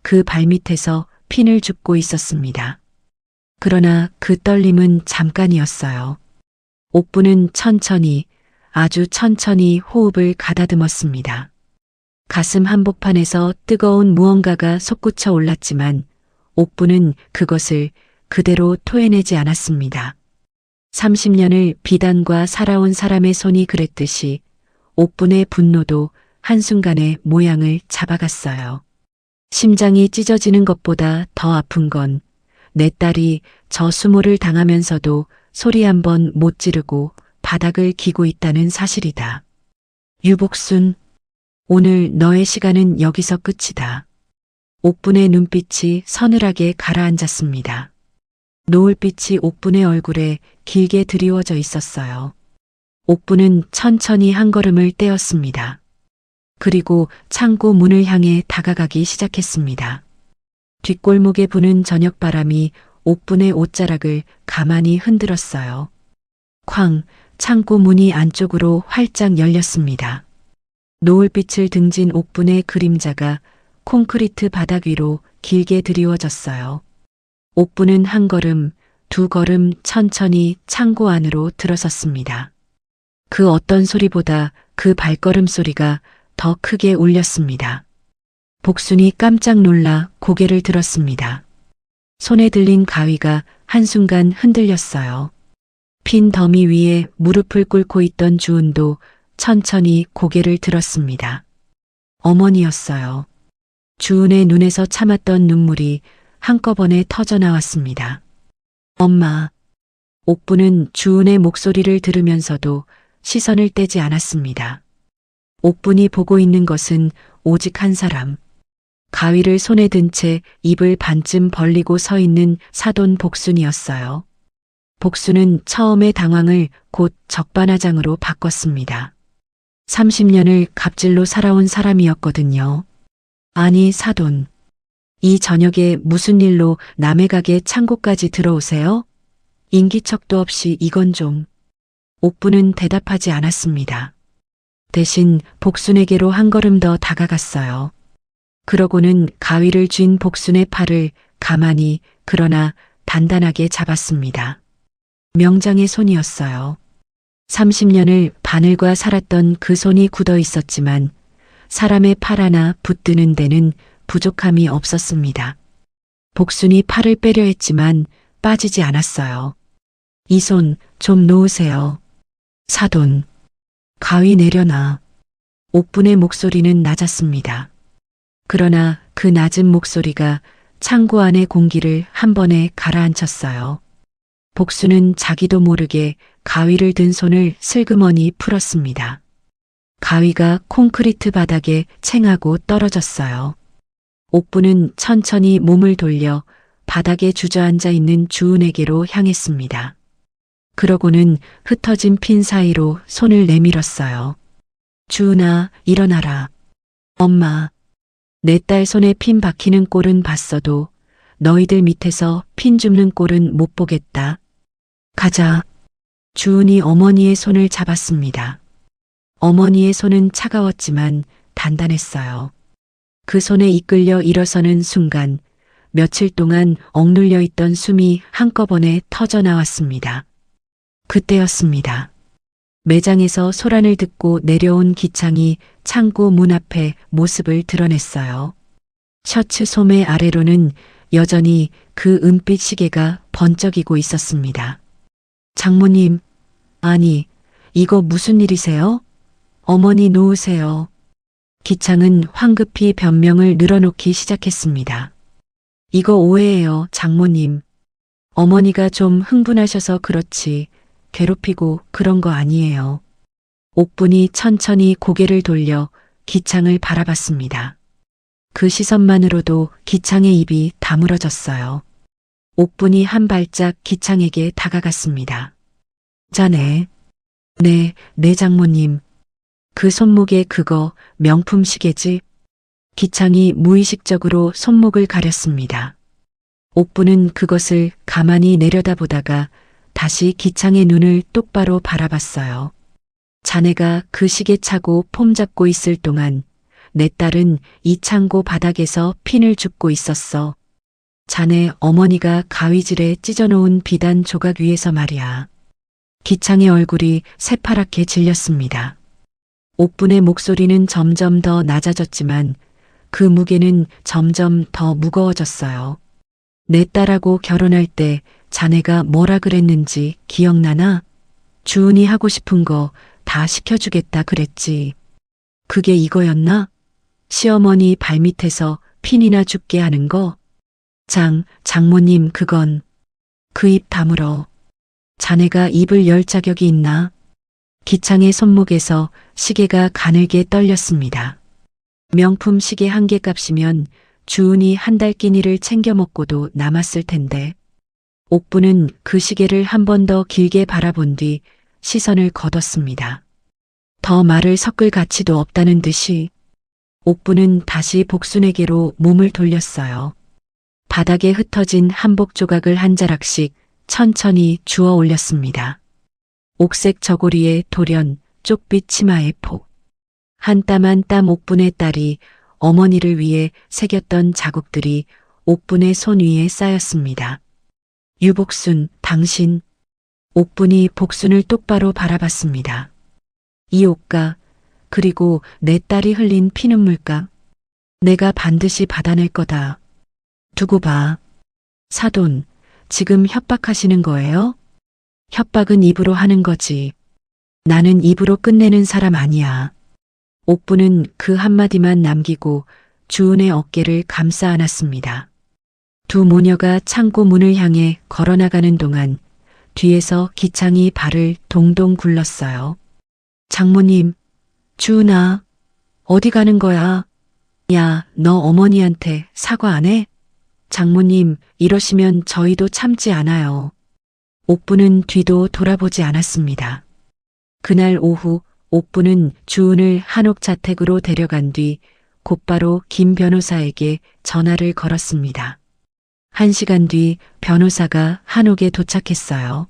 A: 그 발밑에서 핀을 줍고 있었습니다. 그러나 그 떨림은 잠깐이었어요. 옥분은 천천히, 아주 천천히 호흡을 가다듬었습니다. 가슴 한복판에서 뜨거운 무언가가 솟구쳐 올랐지만 옥분은 그것을 그대로 토해내지 않았습니다. 30년을 비단과 살아온 사람의 손이 그랬듯이 옥분의 분노도 한순간에 모양을 잡아갔어요. 심장이 찢어지는 것보다 더 아픈 건 내 딸이 저 수모를 당하면서도 소리 한 번 못 지르고 바닥을 기고 있다는 사실이다. 유복순, 오늘 너의 시간은 여기서 끝이다. 옥분의 눈빛이 서늘하게 가라앉았습니다. 노을빛이 옥분의 얼굴에 길게 드리워져 있었어요. 옥분은 천천히 한 걸음을 떼었습니다. 그리고 창고 문을 향해 다가가기 시작했습니다. 뒷골목에 부는 저녁바람이 옥분의 옷자락을 가만히 흔들었어요. 쾅, 창고 문이 안쪽으로 활짝 열렸습니다. 노을빛을 등진 옥분의 그림자가 콘크리트 바닥 위로 길게 드리워졌어요. 옥분은 한 걸음, 두 걸음 천천히 창고 안으로 들어섰습니다. 그 어떤 소리보다 그 발걸음 소리가 더 크게 울렸습니다. 복순이 깜짝 놀라 고개를 들었습니다. 손에 들린 가위가 한순간 흔들렸어요. 핀 더미 위에 무릎을 꿇고 있던 주은도 천천히 고개를 들었습니다. 어머니였어요. 주은의 눈에서 참았던 눈물이 한꺼번에 터져 나왔습니다. 엄마. 옥분은 주은의 목소리를 들으면서도 시선을 떼지 않았습니다. 옥분이 보고 있는 것은 오직 한 사람. 가위를 손에 든 채 입을 반쯤 벌리고 서 있는 사돈 복순이었어요. 복순은 처음의 당황을 곧 적반하장으로 바꿨습니다. 30년을 갑질로 살아온 사람이었거든요. 아니, 사돈. 이 저녁에 무슨 일로 남의 가게 창고까지 들어오세요? 인기척도 없이 이건 좀. 옥분은 대답하지 않았습니다. 대신 복순에게로 한 걸음 더 다가갔어요. 그러고는 가위를 쥔 복순의 팔을 가만히 그러나 단단하게 잡았습니다. 명장의 손이었어요. 30년을 바늘과 살았던 그 손이 굳어 있었지만 사람의 팔 하나 붙드는 데는 부족함이 없었습니다. 복순이 팔을 빼려 했지만 빠지지 않았어요. 이 손 좀 놓으세요. 사돈. 가위 내려놔. 옥분의 목소리는 낮았습니다. 그러나 그 낮은 목소리가 창고 안의 공기를 한 번에 가라앉혔어요. 복순은 자기도 모르게 가위를 든 손을 슬그머니 풀었습니다. 가위가 콘크리트 바닥에 챙하고 떨어졌어요. 옥분은 천천히 몸을 돌려 바닥에 주저앉아 있는 주은에게로 향했습니다. 그러고는 흩어진 핀 사이로 손을 내밀었어요. 주은아, 일어나라. 엄마. 내 딸 손에 핀 박히는 꼴은 봤어도 너희들 밑에서 핀 줍는 꼴은 못 보겠다. 가자. 주은이 어머니의 손을 잡았습니다. 어머니의 손은 차가웠지만 단단했어요. 그 손에 이끌려 일어서는 순간 며칠 동안 억눌려 있던 숨이 한꺼번에 터져 나왔습니다. 그때였습니다. 매장에서 소란을 듣고 내려온 기창이 창고 문 앞에 모습을 드러냈어요. 셔츠 소매 아래로는 여전히 그 은빛 시계가 번쩍이고 있었습니다. 장모님, 아니, 이거 무슨 일이세요? 어머니 놓으세요. 기창은 황급히 변명을 늘어놓기 시작했습니다. 이거 오해예요, 장모님. 어머니가 좀 흥분하셔서 그렇지 괴롭히고 그런 거 아니에요. 옥분이 천천히 고개를 돌려 기창을 바라봤습니다. 그 시선만으로도 기창의 입이 다물어졌어요. 옥분이 한 발짝 기창에게 다가갔습니다. 자네. 네 장모님. 그 손목에 그거 명품 시계지? 기창이 무의식적으로 손목을 가렸습니다. 옥분은 그것을 가만히 내려다보다가 다시 기창의 눈을 똑바로 바라봤어요. 자네가 그 시계 차고 폼 잡고 있을 동안 내 딸은 이 창고 바닥에서 핀을 줍고 있었어. 자네 어머니가 가위질에 찢어놓은 비단 조각 위에서 말이야. 기창의 얼굴이 새파랗게 질렸습니다. 옥분의 목소리는 점점 더 낮아졌지만 그 무게는 점점 더 무거워졌어요. 내 딸하고 결혼할 때 자네가 뭐라 그랬는지 기억나나? 주은이 하고 싶은 거 다 시켜주겠다 그랬지. 그게 이거였나? 시어머니 발밑에서 핀이나 줍게 하는 거? 장모님 그건. 그 입 다물어. 자네가 입을 열 자격이 있나? 기창의 손목에서 시계가 가늘게 떨렸습니다. 명품 시계 한 개 값이면 주은이 한 달 끼니를 챙겨 먹고도 남았을 텐데. 옥부는 그 시계를 한 번 더 길게 바라본 뒤 시선을 거뒀습니다. 더 말을 섞을 가치도 없다는 듯이 옥부는 다시 복순에게로 몸을 돌렸어요. 바닥에 흩어진 한복 조각을 한 자락씩 천천히 주워 올렸습니다. 옥색 저고리에 돌연, 쪽빛 치마에 폭. 한 땀 한 땀 옥분의 딸이 어머니를 위해 새겼던 자국들이 옥분의 손 위에 쌓였습니다. 유복순, 당신. 옥분이 복순을 똑바로 바라봤습니다. 이 옷가, 그리고 내 딸이 흘린 피눈물가. 내가 반드시 받아낼 거다. 두고 봐. 사돈, 지금 협박하시는 거예요? 협박은 입으로 하는 거지. 나는 입으로 끝내는 사람 아니야. 옥부는 그 한마디만 남기고 주은의 어깨를 감싸 안았습니다. 두 모녀가 창고 문을 향해 걸어나가는 동안 뒤에서 기창이 발을 동동 굴렀어요. 장모님, 주은아, 어디 가는 거야? 야, 너 어머니한테 사과 안 해? 장모님, 이러시면 저희도 참지 않아요. 옥부는 뒤도 돌아보지 않았습니다. 그날 오후 옥부는 주은을 한옥 자택으로 데려간 뒤 곧바로 김 변호사에게 전화를 걸었습니다. 1시간 뒤 변호사가 한옥에 도착했어요.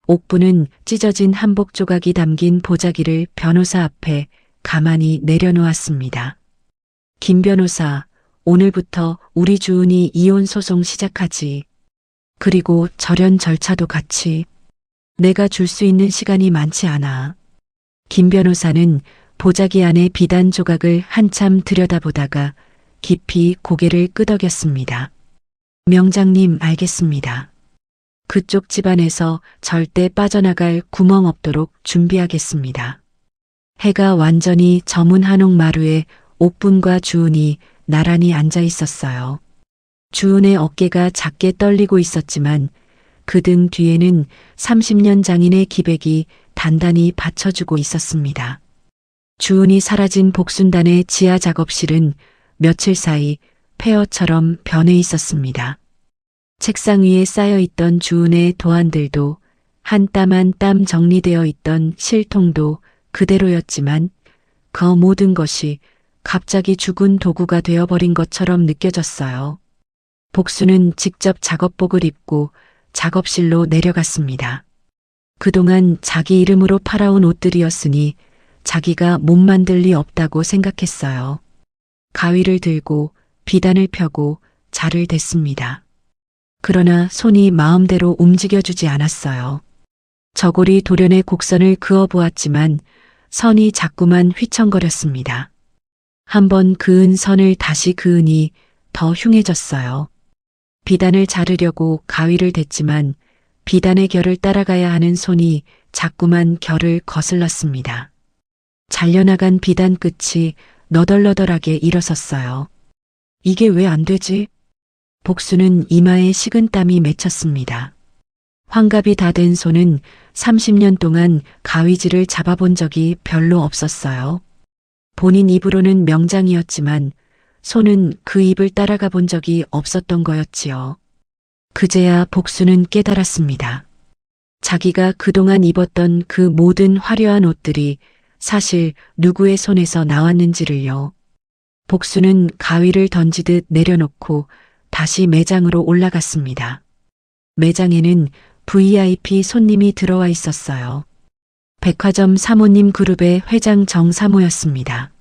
A: 옥부는 찢어진 한복 조각이 담긴 보자기를 변호사 앞에 가만히 내려놓았습니다. 김 변호사, 오늘부터 우리 주은이 이혼 소송 시작하지. 그리고 절연 절차도 같이. 내가 줄 수 있는 시간이 많지 않아. 김 변호사는 보자기 안에 비단 조각을 한참 들여다보다가 깊이 고개를 끄덕였습니다. 명장님, 알겠습니다. 그쪽 집안에서 절대 빠져나갈 구멍 없도록 준비하겠습니다. 해가 완전히 저문 한옥 마루에 옥분과 주은이 나란히 앉아 있었어요. 주은의 어깨가 작게 떨리고 있었지만 그 등 뒤에는 30년 장인의 기백이 단단히 받쳐주고 있었습니다. 주은이 사라진 복순단의 지하 작업실은 며칠 사이 폐허처럼 변해 있었습니다. 책상 위에 쌓여있던 주은의 도안들도 한 땀 한 땀 정리되어 있던 실통도 그대로였지만 그 모든 것이 갑자기 죽은 도구가 되어버린 것처럼 느껴졌어요. 복수는 직접 작업복을 입고 작업실로 내려갔습니다. 그동안 자기 이름으로 팔아온 옷들이었으니 자기가 못 만들 리 없다고 생각했어요. 가위를 들고 비단을 펴고 자를 댔습니다. 그러나 손이 마음대로 움직여주지 않았어요. 저고리 돌연의 곡선을 그어보았지만 선이 자꾸만 휘청거렸습니다. 한번 그은 선을 다시 그으니 더 흉해졌어요. 비단을 자르려고 가위를 댔지만 비단의 결을 따라가야 하는 손이 자꾸만 결을 거슬렀습니다. 잘려나간 비단 끝이 너덜너덜하게 일어섰어요. 이게 왜 안 되지? 복수는 이마에 식은땀이 맺혔습니다. 환갑이 다 된 손은 30년 동안 가위질을 잡아본 적이 별로 없었어요. 본인 입으로는 명장이었지만 손은 그 입을 따라가 본 적이 없었던 거였지요. 그제야 복수는 깨달았습니다. 자기가 그동안 입었던 그 모든 화려한 옷들이 사실 누구의 손에서 나왔는지를요. 복수는 가위를 던지듯 내려놓고 다시 매장으로 올라갔습니다. 매장에는 VIP 손님이 들어와 있었어요. 백화점 사모님 그룹의 회장 정사모였습니다.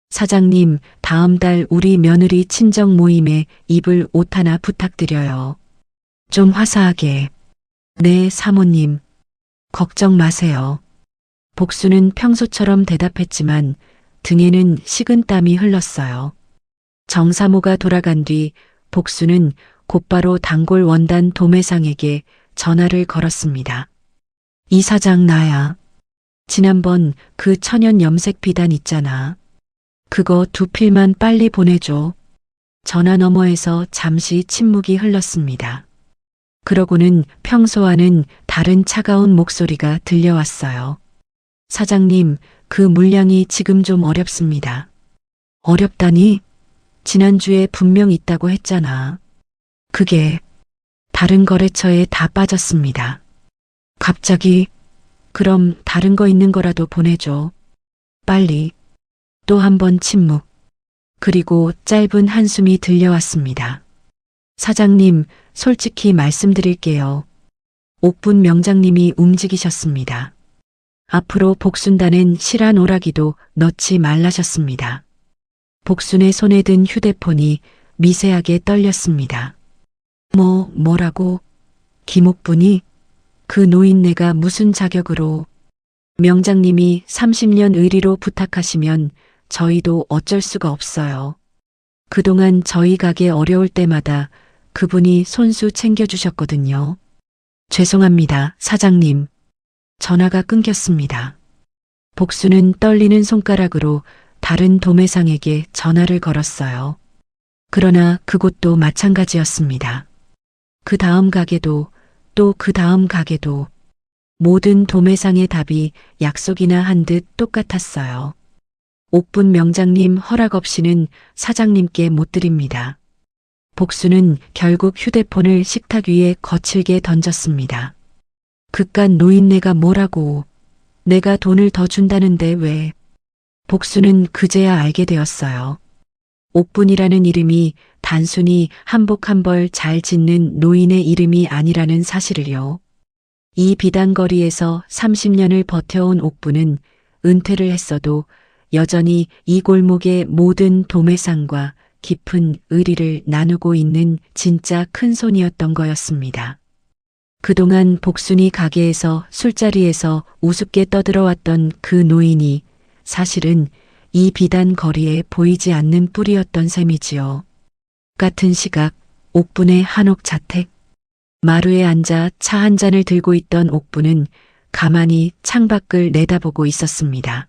A: 사장님, 다음 달 우리 며느리 친정 모임에 입을 옷 하나 부탁드려요. 좀 화사하게. 네, 사모님. 걱정 마세요. 복수는 평소처럼 대답했지만 등에는 식은땀이 흘렀어요. 정사모가 돌아간 뒤 복수는 곧바로 단골 원단 도매상에게 전화를 걸었습니다. 이 사장 나야. 지난번 그 천연 염색 비단 있잖아. 그거 2필만 빨리 보내줘. 전화 너머에서 잠시 침묵이 흘렀습니다. 그러고는 평소와는 다른 차가운 목소리가 들려왔어요. 사장님, 그 물량이 지금 좀 어렵습니다. 어렵다니? 지난주에 분명 있다고 했잖아. 그게 다른 거래처에 다 빠졌습니다. 갑자기 그럼 다른 거 있는 거라도 보내줘. 빨리. 또 한 번 침묵. 그리고 짧은 한숨이 들려왔습니다. 사장님, 솔직히 말씀드릴게요. 옥분 명장님이 움직이셨습니다. 앞으로 복순단엔 실한 오라기도 넣지 말라셨습니다. 복순의 손에 든 휴대폰이 미세하게 떨렸습니다. 뭐라고? 김옥분이? 그 노인네가 무슨 자격으로? 명장님이 30년 의리로 부탁하시면 저희도 어쩔 수가 없어요. 그동안 저희 가게 어려울 때마다 그분이 손수 챙겨주셨거든요. 죄송합니다, 사장님. 전화가 끊겼습니다. 복수는 떨리는 손가락으로 다른 도매상에게 전화를 걸었어요. 그러나 그곳도 마찬가지였습니다. 그 다음 가게도 또 그 다음 가게도 모든 도매상의 답이 약속이나 한 듯 똑같았어요. 옥분 명장님 허락 없이는 사장님께 못 드립니다. 복수는 결국 휴대폰을 식탁 위에 거칠게 던졌습니다. 그깟 노인네가 뭐라고? 내가 돈을 더 준다는데 왜? 복수는 그제야 알게 되었어요. 옥분이라는 이름이 단순히 한복 한 벌 잘 짓는 노인의 이름이 아니라는 사실을요. 이 비단거리에서 30년을 버텨온 옥분은 은퇴를 했어도 여전히 이 골목의 모든 도매상과 깊은 의리를 나누고 있는 진짜 큰손이었던 거였습니다. 그동안 복순이 가게에서 술자리에서 우습게 떠들어왔던 그 노인이 사실은 이 비단 거리에 보이지 않는 뿔이었던 셈이지요. 같은 시각 옥분의 한옥 자택. 마루에 앉아 차 한 잔을 들고 있던 옥분은 가만히 창밖을 내다보고 있었습니다.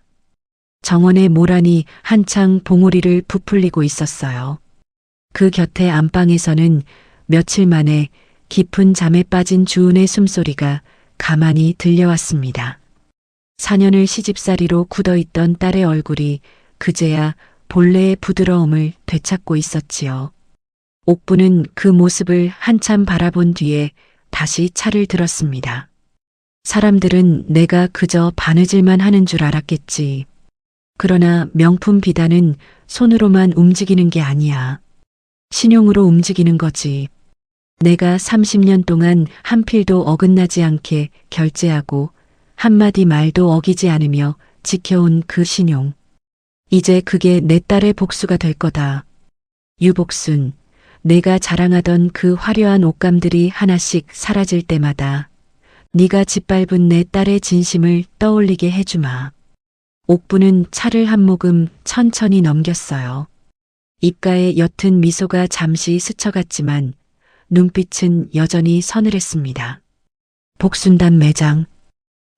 A: 정원의 모란이 한창 봉우리를 부풀리고 있었어요. 그 곁에 안방에서는 며칠 만에 깊은 잠에 빠진 주은의 숨소리가 가만히 들려왔습니다. 4년을 시집살이로 굳어있던 딸의 얼굴이 그제야 본래의 부드러움을 되찾고 있었지요. 옥분은 그 모습을 한참 바라본 뒤에 다시 차를 들었습니다. 사람들은 내가 그저 바느질만 하는 줄 알았겠지. 그러나 명품 비단은 손으로만 움직이는 게 아니야. 신용으로 움직이는 거지. 내가 30년 동안 한 필도 어긋나지 않게 결제하고 한마디 말도 어기지 않으며 지켜온 그 신용. 이제 그게 내 딸의 복수가 될 거다. 유복순, 내가 자랑하던 그 화려한 옷감들이 하나씩 사라질 때마다 네가 짓밟은 내 딸의 진심을 떠올리게 해주마. 옥분은 차를 한 모금 천천히 넘겼어요. 입가에 옅은 미소가 잠시 스쳐갔지만 눈빛은 여전히 서늘했습니다. 복순단 매장.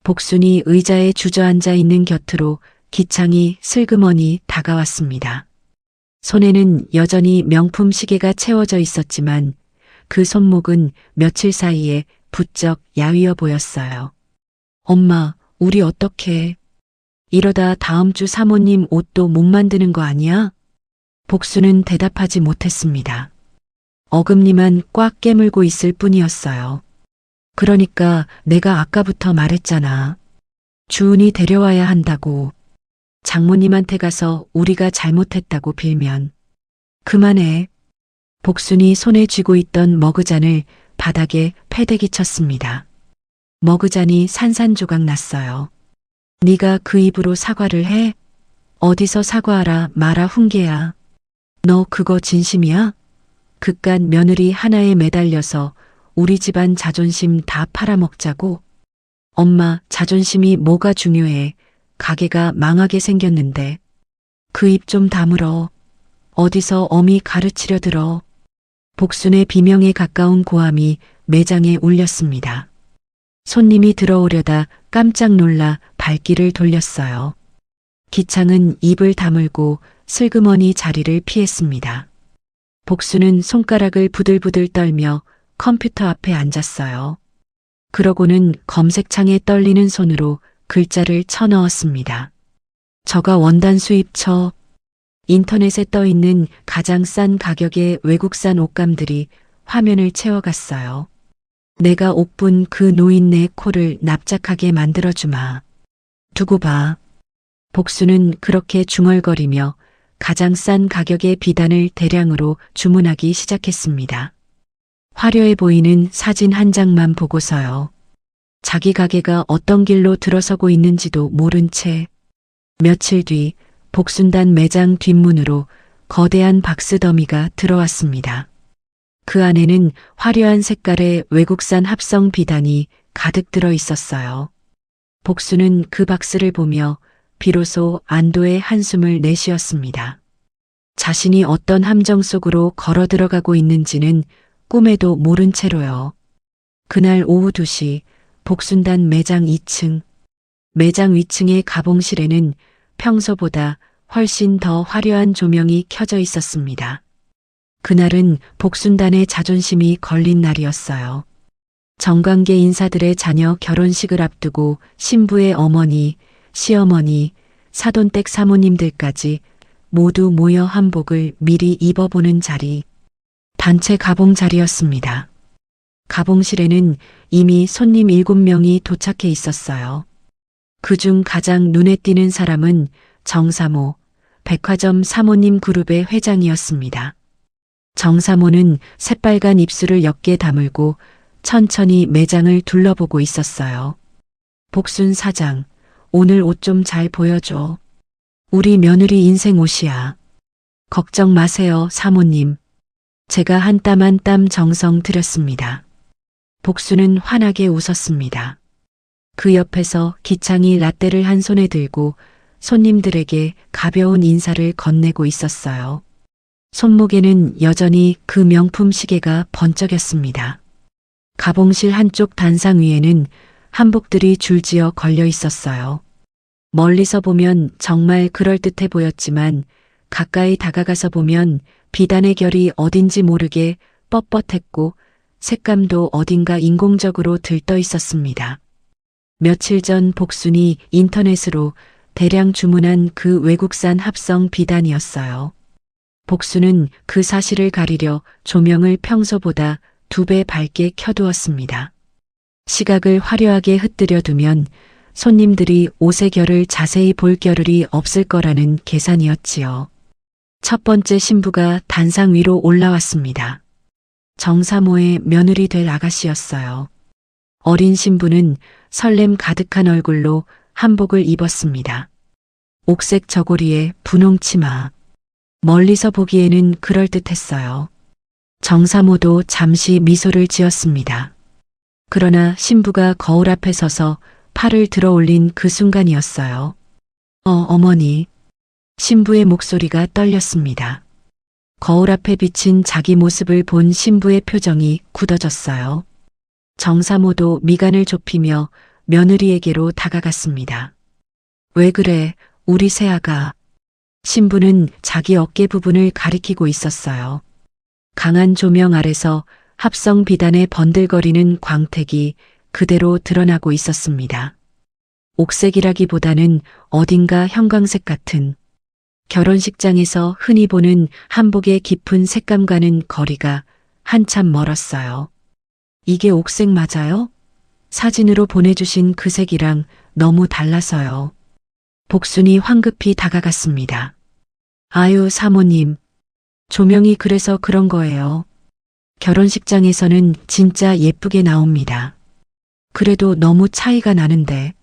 A: 복순이 의자에 주저앉아 있는 곁으로 기창이 슬그머니 다가왔습니다. 손에는 여전히 명품 시계가 채워져 있었지만 그 손목은 며칠 사이에 부쩍 야위어 보였어요. 엄마, 우리 어떡해? 이러다 다음 주 사모님 옷도 못 만드는 거 아니야? 복수는 대답하지 못했습니다. 어금니만 꽉 깨물고 있을 뿐이었어요. 그러니까 내가 아까부터 말했잖아. 주은이 데려와야 한다고. 장모님한테 가서 우리가 잘못했다고 빌면. 그만해. 복순이 손에 쥐고 있던 머그잔을 바닥에 패대기 쳤습니다. 머그잔이 산산조각 났어요. 네가 그 입으로 사과를 해? 어디서 사과하라 마라 훈계야. 너 그거 진심이야? 그깟 며느리 하나에 매달려서 우리 집안 자존심 다 팔아먹자고? 엄마, 자존심이 뭐가 중요해. 가게가 망하게 생겼는데. 그 입 좀 다물어. 어디서 어미 가르치려 들어. 복순의 비명에 가까운 고함이 매장에 울렸습니다. 손님이 들어오려다 깜짝 놀라 발길을 돌렸어요. 기창은 입을 다물고 슬그머니 자리를 피했습니다. 복수는 손가락을 부들부들 떨며 컴퓨터 앞에 앉았어요. 그러고는 검색창에 떨리는 손으로 글자를 쳐넣었습니다. 저가 원단 수입처. 인터넷에 떠 있는 가장 싼 가격의 외국산 옷감들이 화면을 채워갔어요. 내가 옥분 그 노인네 코를 납작하게 만들어주마. 두고 봐. 복수는 그렇게 중얼거리며 가장 싼 가격의 비단을 대량으로 주문하기 시작했습니다. 화려해 보이는 사진 한 장만 보고서요. 자기 가게가 어떤 길로 들어서고 있는지도 모른 채 며칠 뒤 복순단 매장 뒷문으로 거대한 박스 더미가 들어왔습니다. 그 안에는 화려한 색깔의 외국산 합성 비단이 가득 들어 있었어요. 복수는 그 박스를 보며 비로소 안도의 한숨을 내쉬었습니다. 자신이 어떤 함정 속으로 걸어 들어가고 있는지는 꿈에도 모른 채로요. 그날 오후 2시 복순단 매장 2층, 매장 위층의 가봉실에는 평소보다 훨씬 더 화려한 조명이 켜져 있었습니다. 그날은 복순단의 자존심이 걸린 날이었어요. 정관계 인사들의 자녀 결혼식을 앞두고 신부의 어머니, 시어머니, 사돈댁 사모님들까지 모두 모여 한복을 미리 입어보는 자리, 단체 가봉 자리였습니다. 가봉실에는 이미 손님 7명이 도착해 있었어요. 그중 가장 눈에 띄는 사람은 정사모, 백화점 사모님 그룹의 회장이었습니다. 정사모는 새빨간 입술을 옅게 다물고 천천히 매장을 둘러보고 있었어요. 복순 사장, 오늘 옷 좀 잘 보여줘. 우리 며느리 인생 옷이야. 걱정 마세요, 사모님. 제가 한 땀 한 땀 정성 들였습니다. 복순은 환하게 웃었습니다. 그 옆에서 기창이 라떼를 한 손에 들고 손님들에게 가벼운 인사를 건네고 있었어요. 손목에는 여전히 그 명품 시계가 번쩍였습니다. 가봉실 한쪽 단상 위에는 한복들이 줄지어 걸려 있었어요. 멀리서 보면 정말 그럴듯해 보였지만 가까이 다가가서 보면 비단의 결이 어딘지 모르게 뻣뻣했고 색감도 어딘가 인공적으로 들떠 있었습니다. 며칠 전 복순이 인터넷으로 대량 주문한 그 외국산 합성 비단이었어요. 복순은 그 사실을 가리려 조명을 평소보다 2배 밝게 켜두었습니다. 시각을 화려하게 흩뜨려 두면 손님들이 옷의 결을 자세히 볼 겨를이 없을 거라는 계산이었지요. 첫 번째 신부가 단상 위로 올라왔습니다. 정사모의 며느리 될 아가씨였어요. 어린 신부는 설렘 가득한 얼굴로 한복을 입었습니다. 옥색 저고리에 분홍 치마. 멀리서 보기에는 그럴듯했어요. 정사모도 잠시 미소를 지었습니다. 그러나 신부가 거울 앞에 서서 팔을 들어 올린 그 순간이었어요. 어머니. 신부의 목소리가 떨렸습니다. 거울 앞에 비친 자기 모습을 본 신부의 표정이 굳어졌어요. 정사모도 미간을 좁히며 며느리에게로 다가갔습니다. 왜 그래, 우리 새아가. 신부는 자기 어깨 부분을 가리키고 있었어요. 강한 조명 아래서 합성 비단에 번들거리는 광택이 그대로 드러나고 있었습니다. 옥색이라기보다는 어딘가 형광색 같은, 결혼식장에서 흔히 보는 한복의 깊은 색감과는 거리가 한참 멀었어요. 이게 옥색 맞아요? 사진으로 보내주신 그 색이랑 너무 달라서요. 복순이 황급히 다가갔습니다. 아유, 사모님. 조명이 그래서 그런 거예요. 결혼식장에서는 진짜 예쁘게 나옵니다. 그래도 너무 차이가 나는데.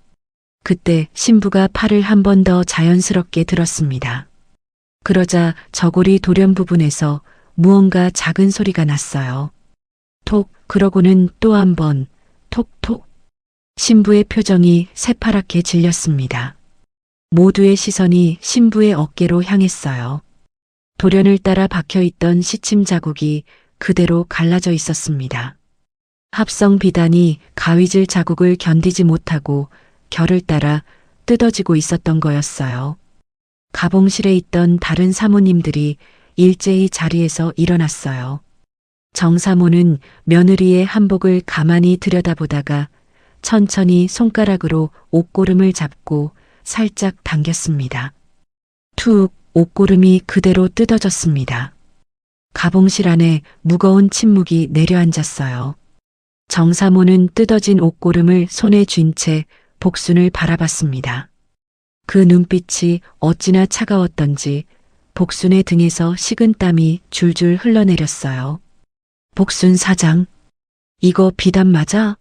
A: 그때 신부가 팔을 한 번 더 자연스럽게 들었습니다. 그러자 저고리 돌연 부분에서 무언가 작은 소리가 났어요. 톡, 그러고는 또 한 번, 톡톡. 신부의 표정이 새파랗게 질렸습니다. 모두의 시선이 신부의 어깨로 향했어요. 돌연을 따라 박혀있던 시침 자국이 그대로 갈라져 있었습니다. 합성 비단이 가위질 자국을 견디지 못하고 결을 따라 뜯어지고 있었던 거였어요. 가봉실에 있던 다른 사모님들이 일제히 자리에서 일어났어요. 정사모는 며느리의 한복을 가만히 들여다보다가 천천히 손가락으로 옷고름을 잡고 살짝 당겼습니다. 툭, 옷고름이 그대로 뜯어졌습니다. 가봉실 안에 무거운 침묵이 내려앉았어요. 정사모는 뜯어진 옷고름을 손에 쥔 채 복순을 바라봤습니다. 그 눈빛이 어찌나 차가웠던지 복순의 등에서 식은 땀이 줄줄 흘러내렸어요. 복순 사장, 이거 비단 맞아?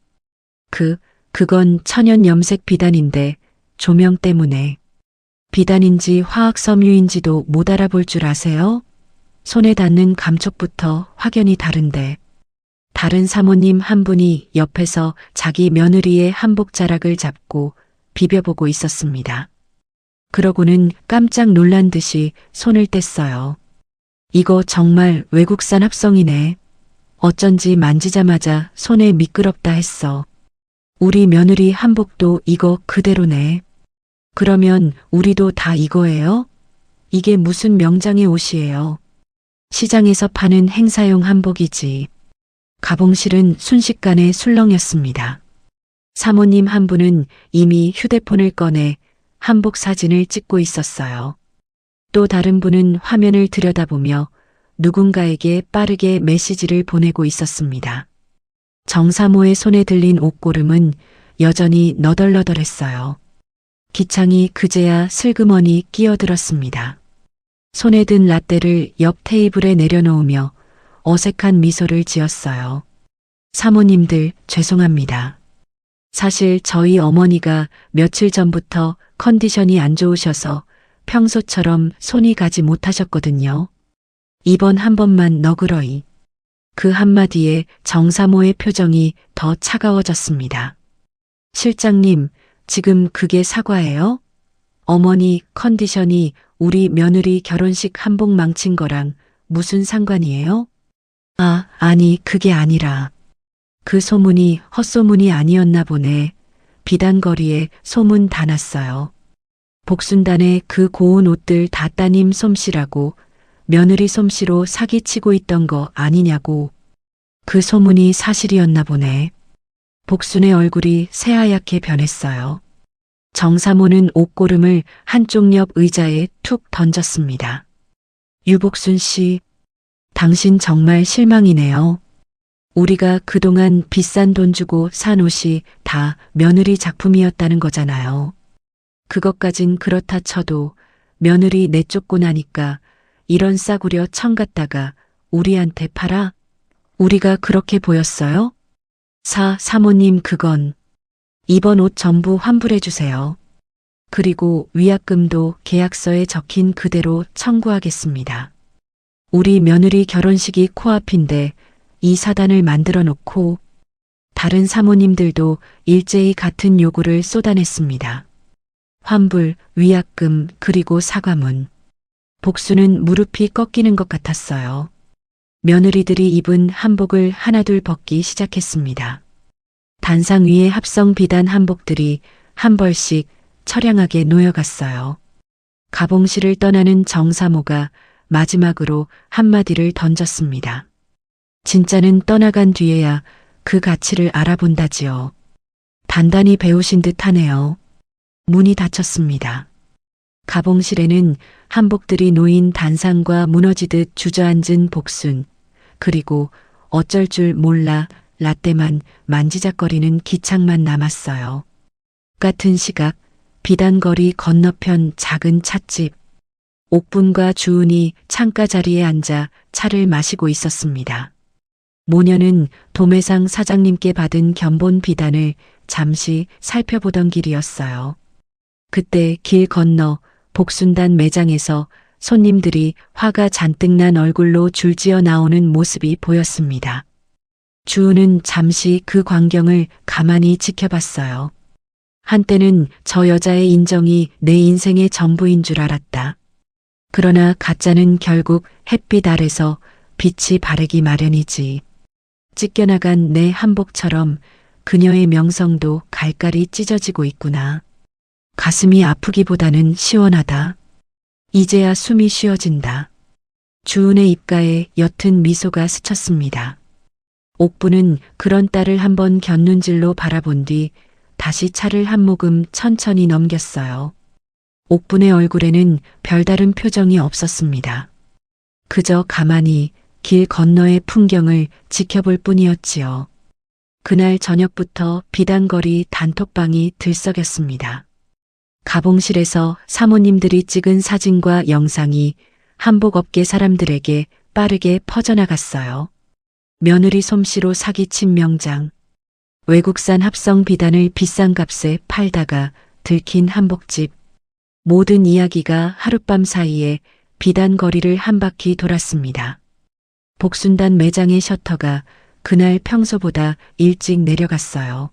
A: 그건 천연 염색 비단인데 조명 때문에. 비단인지 화학 섬유인지도 못 알아볼 줄 아세요? 손에 닿는 감촉부터 확연히 다른데. 다른 사모님 한 분이 옆에서 자기 며느리의 한복 자락을 잡고 비벼보고 있었습니다. 그러고는 깜짝 놀란 듯이 손을 뗐어요. 이거 정말 외국산 합성이네. 어쩐지 만지자마자 손에 미끄럽다 했어. 우리 며느리 한복도 이거 그대로네. 그러면 우리도 다 이거예요? 이게 무슨 명장의 옷이에요? 시장에서 파는 행사용 한복이지. 가봉실은 순식간에 술렁였습니다. 사모님 한 분은 이미 휴대폰을 꺼내 한복 사진을 찍고 있었어요. 또 다른 분은 화면을 들여다보며 누군가에게 빠르게 메시지를 보내고 있었습니다. 정사모의 손에 들린 옷고름은 여전히 너덜너덜했어요. 기창이 그제야 슬그머니 끼어들었습니다. 손에 든 라떼를 옆 테이블에 내려놓으며 어색한 미소를 지었어요. 사모님들 죄송합니다. 사실 저희 어머니가 며칠 전부터 컨디션이 안 좋으셔서 평소처럼 손이 가지 못하셨거든요. 이번 한 번만 너그러이. 그 한마디에 정사모의 표정이 더 차가워졌습니다. 실장님, 지금 그게 사과예요? 어머니 컨디션이 우리 며느리 결혼식 한복 망친 거랑 무슨 상관이에요? 아니 그게 아니라 그 소문이 헛소문이 아니었나 보네. 비단거리에 소문 다 났어요. 복순단에 그 고운 옷들 다 따님 솜씨라고 며느리 솜씨로 사기치고 있던 거 아니냐고. 그 소문이 사실이었나 보네. 복순의 얼굴이 새하얗게 변했어요. 정사모는 옷고름을 한쪽 옆 의자에 툭 던졌습니다. 유복순 씨, 당신 정말 실망이네요. 우리가 그동안 비싼 돈 주고 산 옷이 다 며느리 작품이었다는 거잖아요. 그것까진 그렇다 쳐도 며느리 내쫓고 나니까 이런 싸구려 청 갖다가 우리한테 팔아? 우리가 그렇게 보였어요? 사모님 그건 이번 옷 전부 환불해 주세요. 그리고 위약금도 계약서에 적힌 그대로 청구하겠습니다. 우리 며느리 결혼식이 코앞인데 이 사단을 만들어 놓고 다른 사모님들도 일제히 같은 요구를 쏟아냈습니다. 환불, 위약금, 그리고 사과문. 복수는 무릎이 꺾이는 것 같았어요. 며느리들이 입은 한복을 하나둘 벗기 시작했습니다. 단상 위에 합성 비단 한복들이 한 벌씩 처량하게 놓여갔어요. 가봉실을 떠나는 정사모가 마지막으로 한마디를 던졌습니다. 진짜는 떠나간 뒤에야 그 가치를 알아본다지요. 단단히 배우신 듯 하네요. 문이 닫혔습니다. 가봉실에는 한복들이 놓인 단상과 무너지듯 주저앉은 복순, 그리고 어쩔 줄 몰라 라떼만 만지작거리는 기창만 남았어요. 같은 시각 비단거리 건너편 작은 찻집. 옥분과 주은이 창가 자리에 앉아 차를 마시고 있었습니다. 모녀는 도매상 사장님께 받은 견본 비단을 잠시 살펴보던 길이었어요. 그때 길 건너 복순단 매장에서 손님들이 화가 잔뜩 난 얼굴로 줄지어 나오는 모습이 보였습니다. 주은은 잠시 그 광경을 가만히 지켜봤어요. 한때는 저 여자의 인정이 내 인생의 전부인 줄 알았다. 그러나 가짜는 결국 햇빛 아래서 빛이 바래기 마련이지. 찢겨나간 내 한복처럼 그녀의 명성도 갈갈이 찢어지고 있구나. 가슴이 아프기보다는 시원하다. 이제야 숨이 쉬어진다. 주은의 입가에 옅은 미소가 스쳤습니다. 옥부는 그런 딸을 한번 곁눈질로 바라본 뒤 다시 차를 한 모금 천천히 넘겼어요. 옥분의 얼굴에는 별다른 표정이 없었습니다. 그저 가만히 길 건너의 풍경을 지켜볼 뿐이었지요. 그날 저녁부터 비단거리 단톡방이 들썩였습니다. 가봉실에서 사모님들이 찍은 사진과 영상이 한복업계 사람들에게 빠르게 퍼져나갔어요. 며느리 솜씨로 사기친 명장, 외국산 합성 비단을 비싼 값에 팔다가 들킨 한복집, 모든 이야기가 하룻밤 사이에 비단거리를 한 바퀴 돌았습니다. 복순단 매장의 셔터가 그날 평소보다 일찍 내려갔어요.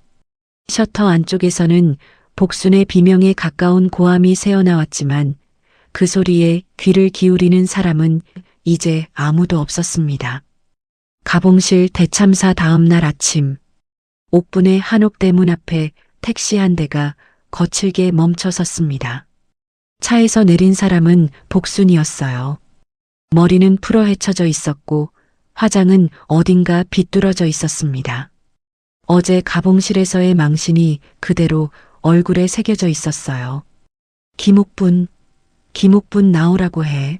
A: 셔터 안쪽에서는 복순의 비명에 가까운 고함이 새어나왔지만 그 소리에 귀를 기울이는 사람은 이제 아무도 없었습니다. 가봉실 대참사 다음 날 아침, 옥분의 한옥대문 앞에 택시 한 대가 거칠게 멈춰 섰습니다. 차에서 내린 사람은 복순이었어요. 머리는 풀어 헤쳐져 있었고 화장은 어딘가 비뚤어져 있었습니다. 어제 가봉실에서의 망신이 그대로 얼굴에 새겨져 있었어요. 김옥분 나오라고 해.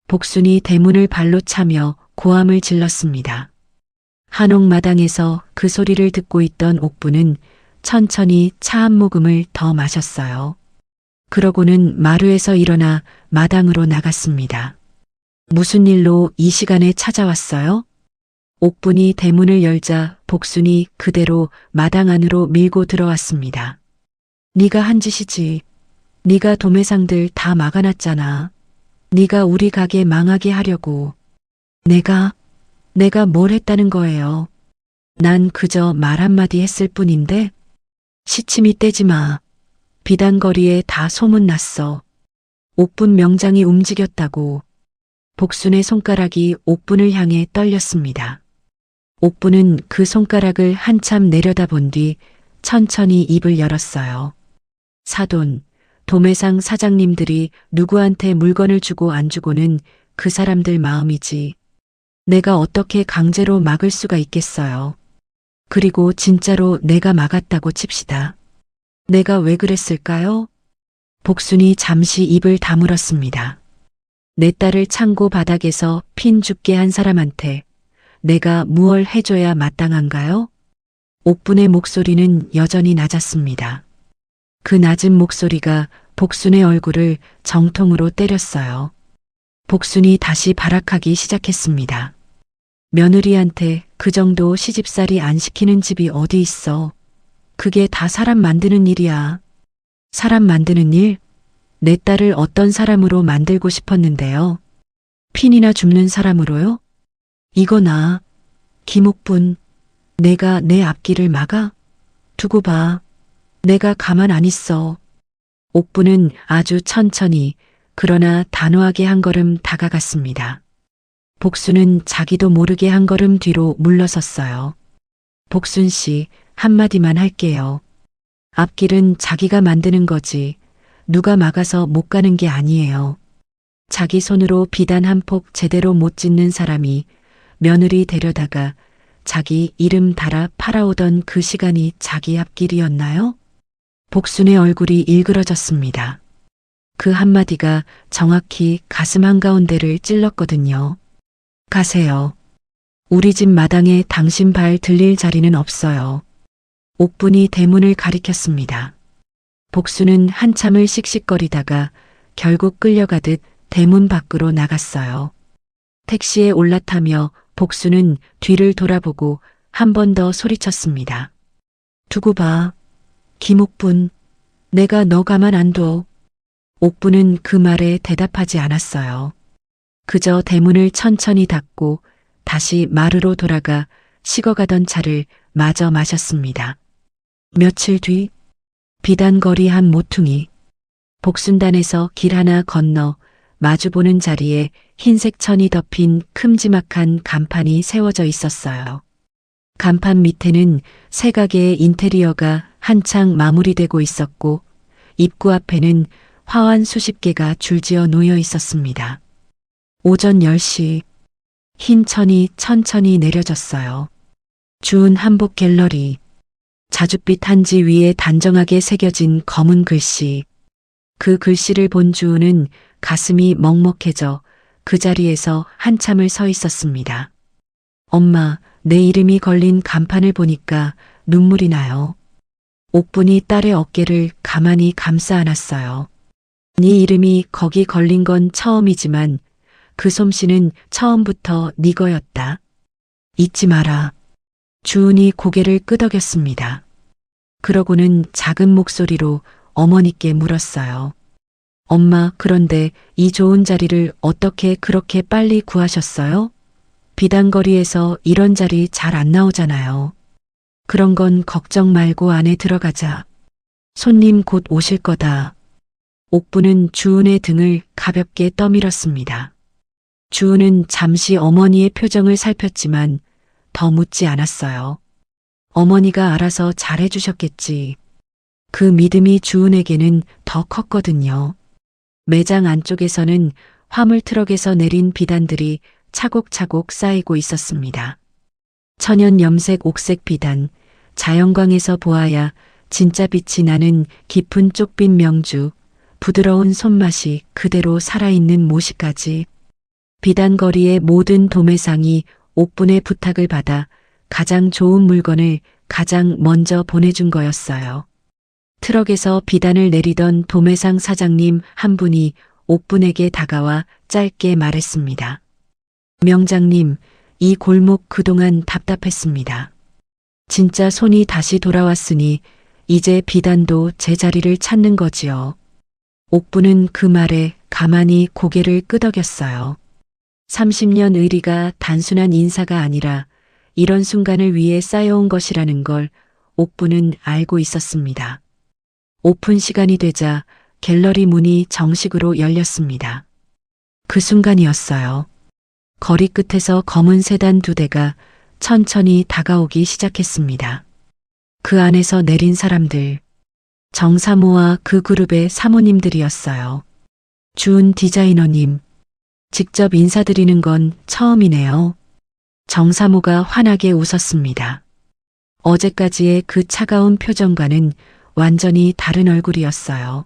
A: 복순이 대문을 발로 차며 고함을 질렀습니다. 한옥마당에서 그 소리를 듣고 있던 옥분은 천천히 차 한 모금을 더 마셨어요. 그러고는 마루에서 일어나 마당으로 나갔습니다. 무슨 일로 이 시간에 찾아왔어요? 옥분이 대문을 열자 복순이 그대로 마당 안으로 밀고 들어왔습니다. 네가 한 짓이지. 네가 도매상들 다 막아놨잖아. 네가 우리 가게 망하게 하려고. 내가 뭘 했다는 거예요. 난 그저 말 한마디 했을 뿐인데. 시침이 떼지 마. 비단거리에 다 소문났어. 옥분 명장이 움직였다고. 복순의 손가락이 옥분을 향해 떨렸습니다. 옥분은 그 손가락을 한참 내려다본 뒤 천천히 입을 열었어요. 사돈, 도매상 사장님들이 누구한테 물건을 주고 안 주고는 그 사람들 마음이지. 내가 어떻게 강제로 막을 수가 있겠어요. 그리고 진짜로 내가 막았다고 칩시다. 내가 왜 그랬을까요? 복순이 잠시 입을 다물었습니다. 내 딸을 창고 바닥에서 핀 죽게 한 사람한테 내가 무얼 해줘야 마땅한가요? 옥분의 목소리는 여전히 낮았습니다. 그 낮은 목소리가 복순의 얼굴을 정통으로 때렸어요. 복순이 다시 발악하기 시작했습니다. 며느리한테 그 정도 시집살이 안 시키는 집이 어디 있어. 그게 다 사람 만드는 일이야. 사람 만드는 일? 내 딸을 어떤 사람으로 만들고 싶었는데요. 핀이나 줍는 사람으로요? 이거나, 김옥분, 내가 내 앞길을 막아? 두고 봐. 내가 가만 안 있어. 옥분은 아주 천천히 그러나 단호하게 한 걸음 다가갔습니다. 복순은 자기도 모르게 한 걸음 뒤로 물러섰어요. 복순 씨, 한마디만 할게요. 앞길은 자기가 만드는 거지. 누가 막아서 못 가는 게 아니에요. 자기 손으로 비단 한 폭 제대로 못 짓는 사람이 며느리 데려다가 자기 이름 달아 팔아오던 그 시간이 자기 앞길이었나요? 복순의 얼굴이 일그러졌습니다. 그 한마디가 정확히 가슴 한가운데를 찔렀거든요. 가세요. 우리 집 마당에 당신 발 들릴 자리는 없어요. 옥분이 대문을 가리켰습니다. 복순은 한참을 씩씩거리다가 결국 끌려가듯 대문 밖으로 나갔어요. 택시에 올라타며 복순은 뒤를 돌아보고 한 번 더 소리쳤습니다. 두고 봐. 김옥분, 내가 너 가만 안 둬. 옥분은 그 말에 대답하지 않았어요. 그저 대문을 천천히 닫고 다시 마루로 돌아가 식어가던 차를 마저 마셨습니다. 며칠 뒤 비단거리 한 모퉁이, 복순단에서 길 하나 건너 마주보는 자리에 흰색 천이 덮인 큼지막한 간판이 세워져 있었어요. 간판 밑에는 새 가게의 인테리어가 한창 마무리되고 있었고 입구 앞에는 화환 수십 개가 줄지어 놓여 있었습니다. 오전 10시 흰 천이 천천히 내려졌어요. 주은 한복 갤러리, 자줏빛 한지 위에 단정하게 새겨진 검은 글씨. 그 글씨를 본 주은은 가슴이 먹먹해져 그 자리에서 한참을 서 있었습니다. 엄마, 내 이름이 걸린 간판을 보니까 눈물이 나요. 옥분이 딸의 어깨를 가만히 감싸 안았어요. 네 이름이 거기 걸린 건 처음이지만 그 솜씨는 처음부터 네 거였다. 잊지 마라. 주은이 고개를 끄덕였습니다. 그러고는 작은 목소리로 어머니께 물었어요. 엄마, 그런데 이 좋은 자리를 어떻게 그렇게 빨리 구하셨어요? 비단거리에서 이런 자리 잘 안 나오잖아요. 그런 건 걱정 말고 안에 들어가자. 손님 곧 오실 거다. 옥부는 주은의 등을 가볍게 떠밀었습니다. 주은은 잠시 어머니의 표정을 살폈지만 더 묻지 않았어요. 어머니가 알아서 잘해주셨겠지. 그 믿음이 주은에게는 더 컸거든요. 매장 안쪽에서는 화물 트럭에서 내린 비단들이 차곡차곡 쌓이고 있었습니다. 천연 염색 옥색 비단, 자연광에서 보아야 진짜 빛이 나는 깊은 쪽빛 명주, 부드러운 손맛이 그대로 살아있는 모시까지. 비단거리의 모든 도매상이 옥분의 부탁을 받아 가장 좋은 물건을 가장 먼저 보내준 거였어요. 트럭에서 비단을 내리던 도매상 사장님 한 분이 옥분에게 다가와 짧게 말했습니다. 명장님, 이 골목 그동안 답답했습니다. 진짜 손이 다시 돌아왔으니 이제 비단도 제 자리를 찾는 거지요. 옥분은 그 말에 가만히 고개를 끄덕였어요. 30년 의리가 단순한 인사가 아니라 이런 순간을 위해 쌓여온 것이라는 걸 옥분은 알고 있었습니다. 오픈 시간이 되자 갤러리 문이 정식으로 열렸습니다. 그 순간이었어요. 거리 끝에서 검은 세단 2대가 천천히 다가오기 시작했습니다. 그 안에서 내린 사람들, 정사모와 그 그룹의 사모님들이었어요. 주은 디자이너님, 직접 인사드리는 건 처음이네요. 정사모가 환하게 웃었습니다. 어제까지의 그 차가운 표정과는 완전히 다른 얼굴이었어요.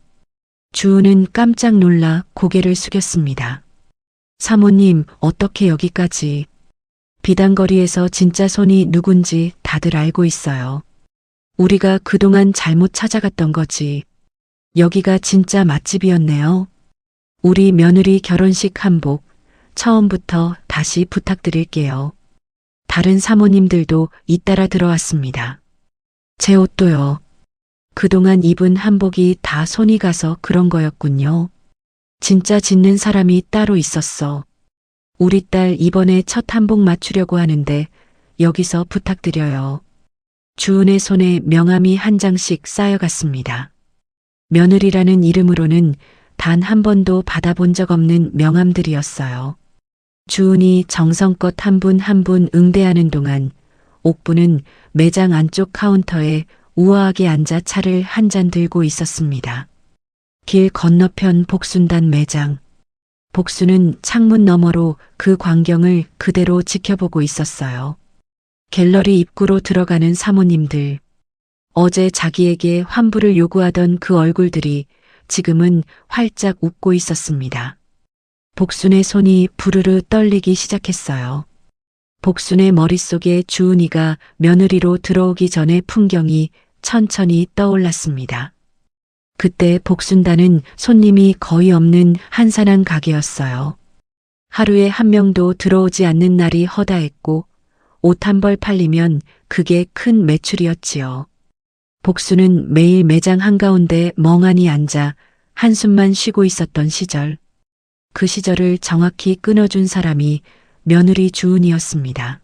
A: 주은은 깜짝 놀라 고개를 숙였습니다. 사모님, 어떻게 여기까지? 비단거리에서 진짜 손이 누군지 다들 알고 있어요. 우리가 그동안 잘못 찾아갔던 거지. 여기가 진짜 맛집이었네요. 우리 며느리 결혼식 한복 처음부터 다시 부탁드릴게요. 다른 사모님들도 잇따라 들어왔습니다. 제 옷도요. 그동안 입은 한복이 다 손이 가서 그런 거였군요. 진짜 짓는 사람이 따로 있었어. 우리 딸 이번에 첫 한복 맞추려고 하는데 여기서 부탁드려요. 주은의 손에 명함이 한 장씩 쌓여갔습니다. 며느리라는 이름으로는 단 한 번도 받아본 적 없는 명함들이었어요. 주은이 정성껏 한 분 한 분 응대하는 동안 옥부는 매장 안쪽 카운터에 우아하게 앉아 차를 한 잔 들고 있었습니다. 길 건너편 복순단 매장. 복수는 창문 너머로 그 광경을 그대로 지켜보고 있었어요. 갤러리 입구로 들어가는 사모님들. 어제 자기에게 환불을 요구하던 그 얼굴들이 지금은 활짝 웃고 있었습니다. 복순의 손이 부르르 떨리기 시작했어요. 복순의 머릿속에 주은이가 며느리로 들어오기 전의 풍경이 천천히 떠올랐습니다. 그때 복순단은 손님이 거의 없는 한산한 가게였어요. 하루에 한 명도 들어오지 않는 날이 허다했고 옷 한 벌 팔리면 그게 큰 매출이었지요. 복수는 매일 매장 한가운데 멍하니 앉아 한숨만 쉬고 있었던 시절. 그 시절을 정확히 끊어준 사람이 며느리 주은이었습니다.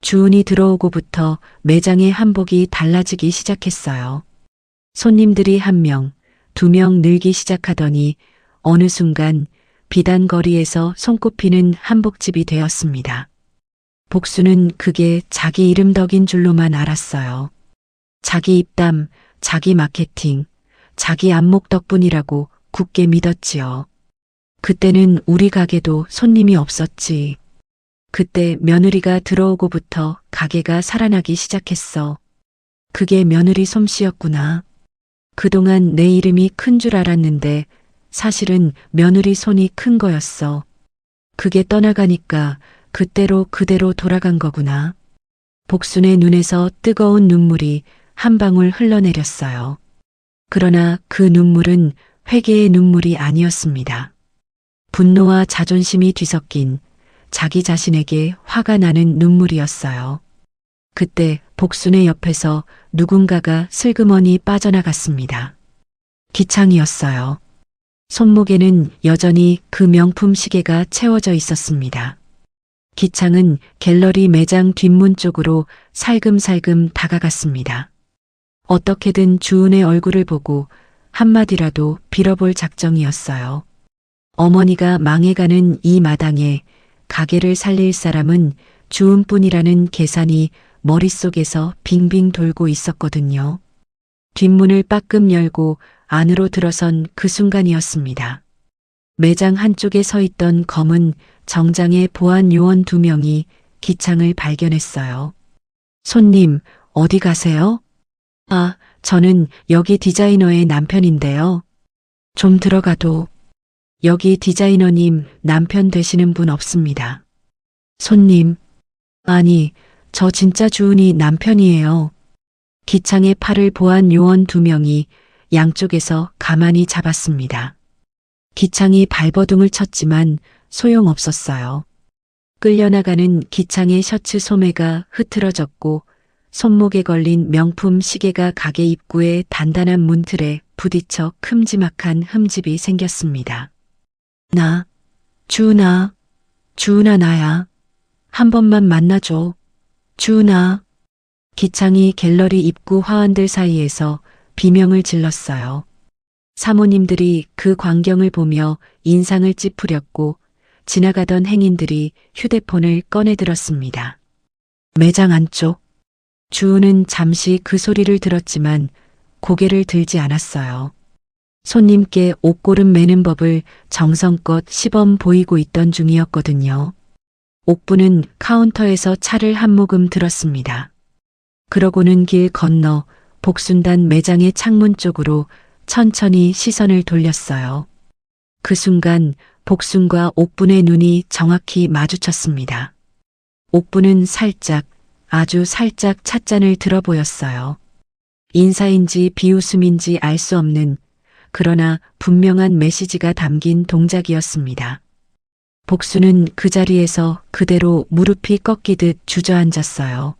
A: 주은이 들어오고부터 매장의 한복이 달라지기 시작했어요. 손님들이 1명, 2명 늘기 시작하더니 어느 순간 비단거리에서 손꼽히는 한복집이 되었습니다. 복수는 그게 자기 이름 덕인 줄로만 알았어요. 자기 입담, 자기 마케팅, 자기 안목 덕분이라고 굳게 믿었지요. 그때는 우리 가게도 손님이 없었지. 그때 며느리가 들어오고부터 가게가 살아나기 시작했어. 그게 며느리 솜씨였구나. 그동안 내 이름이 큰 줄 알았는데 사실은 며느리 손이 큰 거였어. 그게 떠나가니까 그때로 그대로 돌아간 거구나. 복순의 눈에서 뜨거운 눈물이 한 방울 흘러내렸어요. 그러나 그 눈물은 회개의 눈물이 아니었습니다. 분노와 자존심이 뒤섞인 자기 자신에게 화가 나는 눈물이었어요. 그때 복순의 옆에서 누군가가 슬그머니 빠져나갔습니다. 기창이었어요. 손목에는 여전히 그 명품 시계가 채워져 있었습니다. 기창은 갤러리 매장 뒷문 쪽으로 살금살금 다가갔습니다. 어떻게든 주은의 얼굴을 보고 한마디라도 빌어볼 작정이었어요. 어머니가 망해가는 이 마당에 가게를 살릴 사람은 주은뿐이라는 계산이 머릿속에서 빙빙 돌고 있었거든요. 뒷문을 빠끔 열고 안으로 들어선 그 순간이었습니다. 매장 한쪽에 서 있던 검은 정장의 보안 요원 2명이 기창을 발견했어요. 손님, 어디 가세요? 아, 저는 여기 디자이너의 남편인데요. 좀 들어가도. 여기 디자이너님 남편 되시는 분 없습니다. 손님, 아니, 저 진짜 주은이 남편이에요. 기창의 팔을 보안 요원 2명이 양쪽에서 가만히 잡았습니다. 기창이 발버둥을 쳤지만 소용없었어요. 끌려나가는 기창의 셔츠 소매가 흐트러졌고 손목에 걸린 명품 시계가 가게 입구의 단단한 문틀에 부딪혀 큼지막한 흠집이 생겼습니다. 주은아, 나야. 한 번만 만나줘. 주은아. 기창이 갤러리 입구 화환들 사이에서 비명을 질렀어요. 사모님들이 그 광경을 보며 인상을 찌푸렸고 지나가던 행인들이 휴대폰을 꺼내들었습니다. 매장 안쪽. 주은은 잠시 그 소리를 들었지만 고개를 들지 않았어요. 손님께 옷고름 매는 법을 정성껏 시범 보이고 있던 중이었거든요. 옥부는 카운터에서 차를 한 모금 들었습니다. 그러고는 길 건너 복순단 매장의 창문 쪽으로 천천히 시선을 돌렸어요. 그 순간 복순과 옥분의 눈이 정확히 마주쳤습니다. 옥분은 살짝, 아주 살짝 찻잔을 들어 보였어요. 인사인지 비웃음인지 알 수 없는 그러나 분명한 메시지가 담긴 동작이었습니다. 복순은 그 자리에서 그대로 무릎이 꺾이듯 주저앉았어요.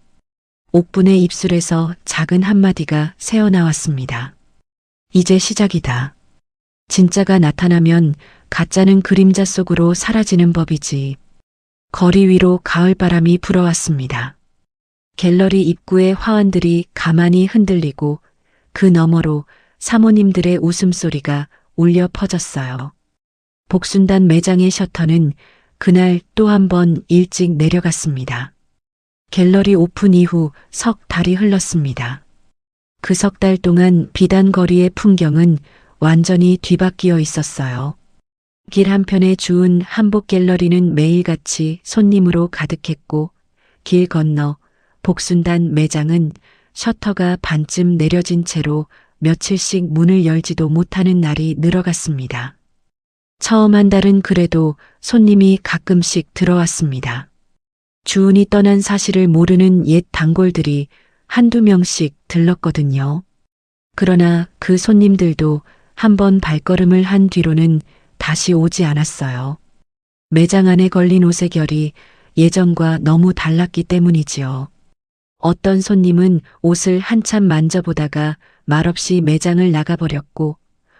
A: 옥분의 입술에서 작은 한마디가 새어나왔습니다. 이제 시작이다. 진짜가 나타나면 가짜는 그림자 속으로 사라지는 법이지. 거리 위로 가을바람이 불어왔습니다. 갤러리 입구의 화환들이 가만히 흔들리고 그 너머로 사모님들의 웃음소리가 울려 퍼졌어요. 복순단 매장의 셔터는 그날 또 한 번 일찍 내려갔습니다. 갤러리 오픈 이후 석 달이 흘렀습니다. 그 석 달 동안 비단 거리의 풍경은 완전히 뒤바뀌어 있었어요. 길 한편의 주은 한복 갤러리는 매일같이 손님으로 가득했고 길 건너 복순단 매장은 셔터가 반쯤 내려진 채로 며칠씩 문을 열지도 못하는 날이 늘어갔습니다. 처음 한 달은 그래도 손님이 가끔씩 들어왔습니다. 주은이 떠난 사실을 모르는 옛 단골들이 한두 명씩 들렀거든요. 그러나 그 손님들도 한 번 발걸음을 한 뒤로는 다시 오지 않았어요. 매장 안에 걸린 옷의 결이 예전과 너무 달랐기 때문이지요. 어떤 손님은 옷을 한참 만져보다가 말없이 매장을 나가버렸고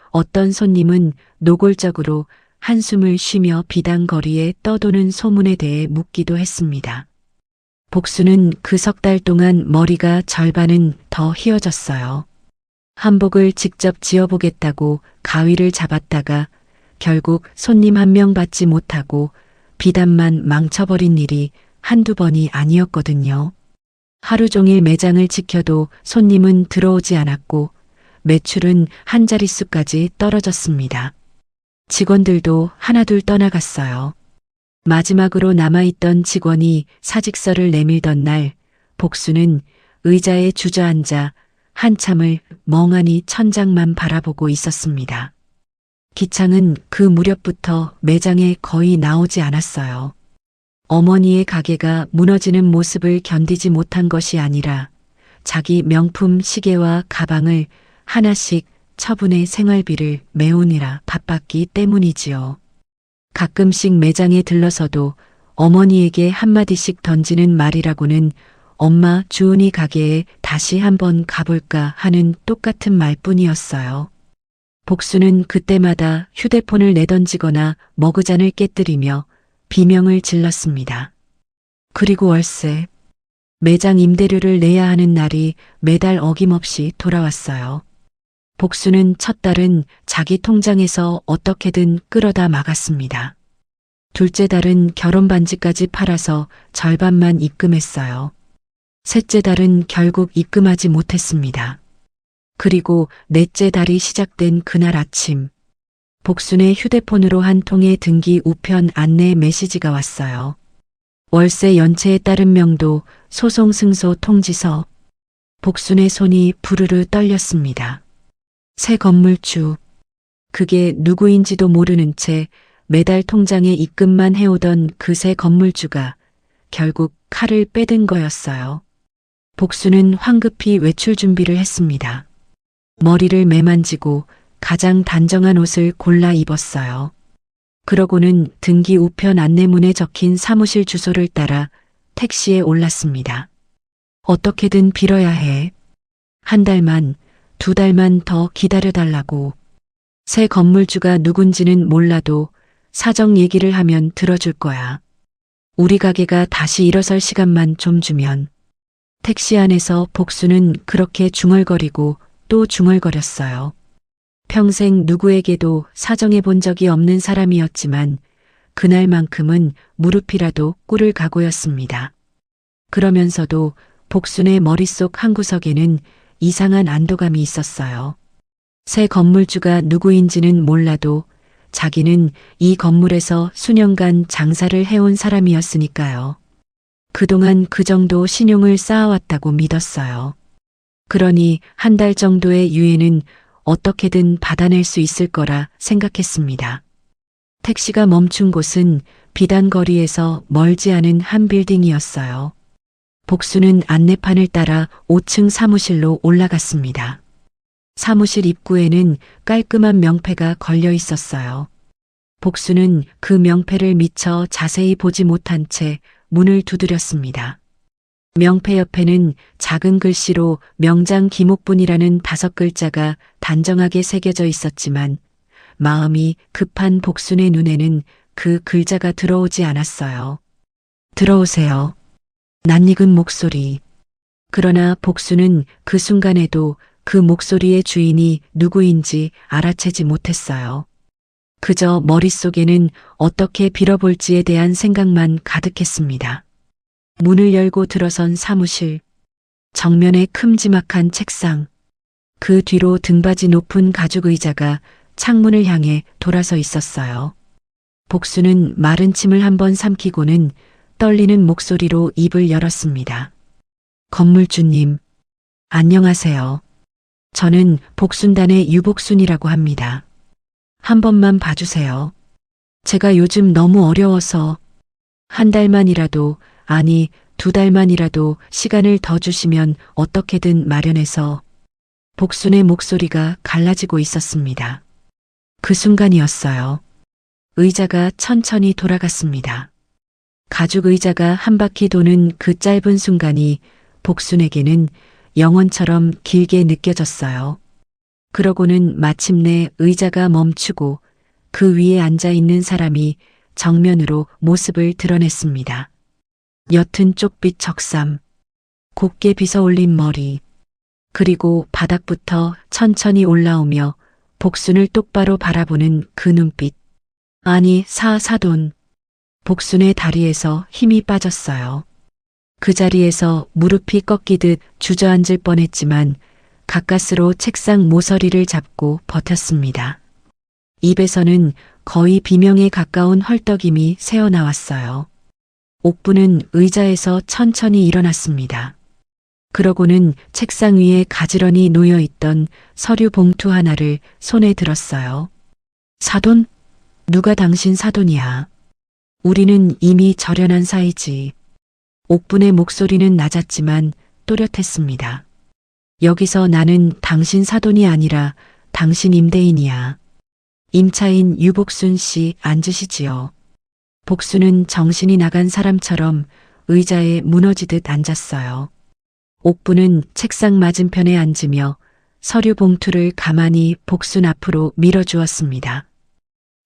A: 어떤 손님은 노골적으로 한숨을 쉬며 비단 거리에 떠도는 소문에 대해 묻기도 했습니다. 복수는 그 석 달 동안 머리가 절반은 더 휘어졌어요. 한복을 직접 지어보겠다고 가위를 잡았다가 결국 손님 한 명 받지 못하고 비단만 망쳐버린 일이 한두 번이 아니었거든요. 하루 종일 매장을 지켜도 손님은 들어오지 않았고 매출은 한 자릿수까지 떨어졌습니다. 직원들도 하나둘 떠나갔어요. 마지막으로 남아있던 직원이 사직서를 내밀던 날 복수는 의자에 주저앉아 한참을 멍하니 천장만 바라보고 있었습니다. 기창은 그 무렵부터 매장에 거의 나오지 않았어요. 어머니의 가게가 무너지는 모습을 견디지 못한 것이 아니라 자기 명품 시계와 가방을 하나씩 처분해 생활비를 메우느라 바빴기 때문이지요. 가끔씩 매장에 들러서도 어머니에게 한마디씩 던지는 말이라고는 엄마 주은이 가게에 다시 한번 가볼까 하는 똑같은 말뿐이었어요. 복수는 그때마다 휴대폰을 내던지거나 머그잔을 깨뜨리며 비명을 질렀습니다. 그리고 월세, 매장 임대료를 내야 하는 날이 매달 어김없이 돌아왔어요. 복수는 첫 달은 자기 통장에서 어떻게든 끌어다 막았습니다. 둘째 달은 결혼 반지까지 팔아서 절반만 입금했어요. 셋째 달은 결국 입금하지 못했습니다. 그리고 넷째 달이 시작된 그날 아침, 복순의 휴대폰으로 한 통의 등기 우편 안내 메시지가 왔어요. 월세 연체에 따른 명도, 소송 승소 통지서. 복순의 손이 부르르 떨렸습니다. 새 건물주. 그게 누구인지도 모르는 채 매달 통장에 입금만 해오던 그 새 건물주가 결국 칼을 빼든 거였어요. 복수는 황급히 외출 준비를 했습니다. 머리를 매만지고 가장 단정한 옷을 골라 입었어요. 그러고는 등기 우편 안내문에 적힌 사무실 주소를 따라 택시에 올랐습니다. 어떻게든 빌어야 해. 한 달만, 두 달만 더 기다려달라고. 새 건물주가 누군지는 몰라도 사정 얘기를 하면 들어줄 거야. 우리 가게가 다시 일어설 시간만 좀 주면. 택시 안에서 복수는 그렇게 중얼거리고 또 중얼거렸어요. 평생 누구에게도 사정해 본 적이 없는 사람이었지만 그날만큼은 무릎이라도 꿇을 각오였습니다. 그러면서도 복순의 머릿속 한구석에는 이상한 안도감이 있었어요. 새 건물주가 누구인지는 몰라도 자기는 이 건물에서 수년간 장사를 해온 사람이었으니까요. 그동안 그 정도 신용을 쌓아왔다고 믿었어요. 그러니 한 달 정도의 유예는 어떻게든 받아낼 수 있을 거라 생각했습니다. 택시가 멈춘 곳은 비단거리에서 멀지 않은 한 빌딩이었어요. 복수는 안내판을 따라 5층 사무실로 올라갔습니다. 사무실 입구에는 깔끔한 명패가 걸려 있었어요. 복수는 그 명패를 미처 자세히 보지 못한 채 문을 두드렸습니다. 명패 옆에는 작은 글씨로 명장 김옥분이라는 5글자가 단정하게 새겨져 있었지만 마음이 급한 복순의 눈에는 그 글자가 들어오지 않았어요. 들어오세요. 낯익은 목소리. 그러나 복순은 그 순간에도 그 목소리의 주인이 누구인지 알아채지 못했어요. 그저 머릿속에는 어떻게 빌어볼지에 대한 생각만 가득했습니다. 문을 열고 들어선 사무실. 정면에 큼지막한 책상. 그 뒤로 등받이 높은 가죽 의자가 창문을 향해 돌아서 있었어요. 복수는 마른 침을 한번 삼키고는 떨리는 목소리로 입을 열었습니다. 건물주님, 안녕하세요. 저는 복순단의 유복순이라고 합니다. 한 번만 봐주세요. 제가 요즘 너무 어려워서 한 달만이라도, 아니 2달만이라도 시간을 더 주시면 어떻게든 마련해서. 복순의 목소리가 갈라지고 있었습니다. 그 순간이었어요. 의자가 천천히 돌아갔습니다. 가죽 의자가 한 바퀴 도는 그 짧은 순간이 복순에게는 영원처럼 길게 느껴졌어요. 그러고는 마침내 의자가 멈추고 그 위에 앉아 있는 사람이 정면으로 모습을 드러냈습니다. 옅은 쪽빛 적삼, 곱게 빗어올린 머리, 그리고 바닥부터 천천히 올라오며 복순을 똑바로 바라보는 그 눈빛. 아니, 사돈. 복순의 다리에서 힘이 빠졌어요. 그 자리에서 무릎이 꺾이듯 주저앉을 뻔했지만 가까스로 책상 모서리를 잡고 버텼습니다. 입에서는 거의 비명에 가까운 헐떡임이 새어나왔어요. 옥부는 의자에서 천천히 일어났습니다. 그러고는 책상 위에 가지런히 놓여 있던 서류 봉투 하나를 손에 들었어요. 사돈? 누가 당신 사돈이야? 우리는 이미 절연한 사이지. 옥분의 목소리는 낮았지만 또렷했습니다. 여기서 나는 당신 사돈이 아니라 당신 임대인이야. 임차인 유복순 씨 앉으시지요. 복순은 정신이 나간 사람처럼 의자에 무너지듯 앉았어요. 옥부는 책상 맞은편에 앉으며 서류 봉투를 가만히 복순 앞으로 밀어주었습니다.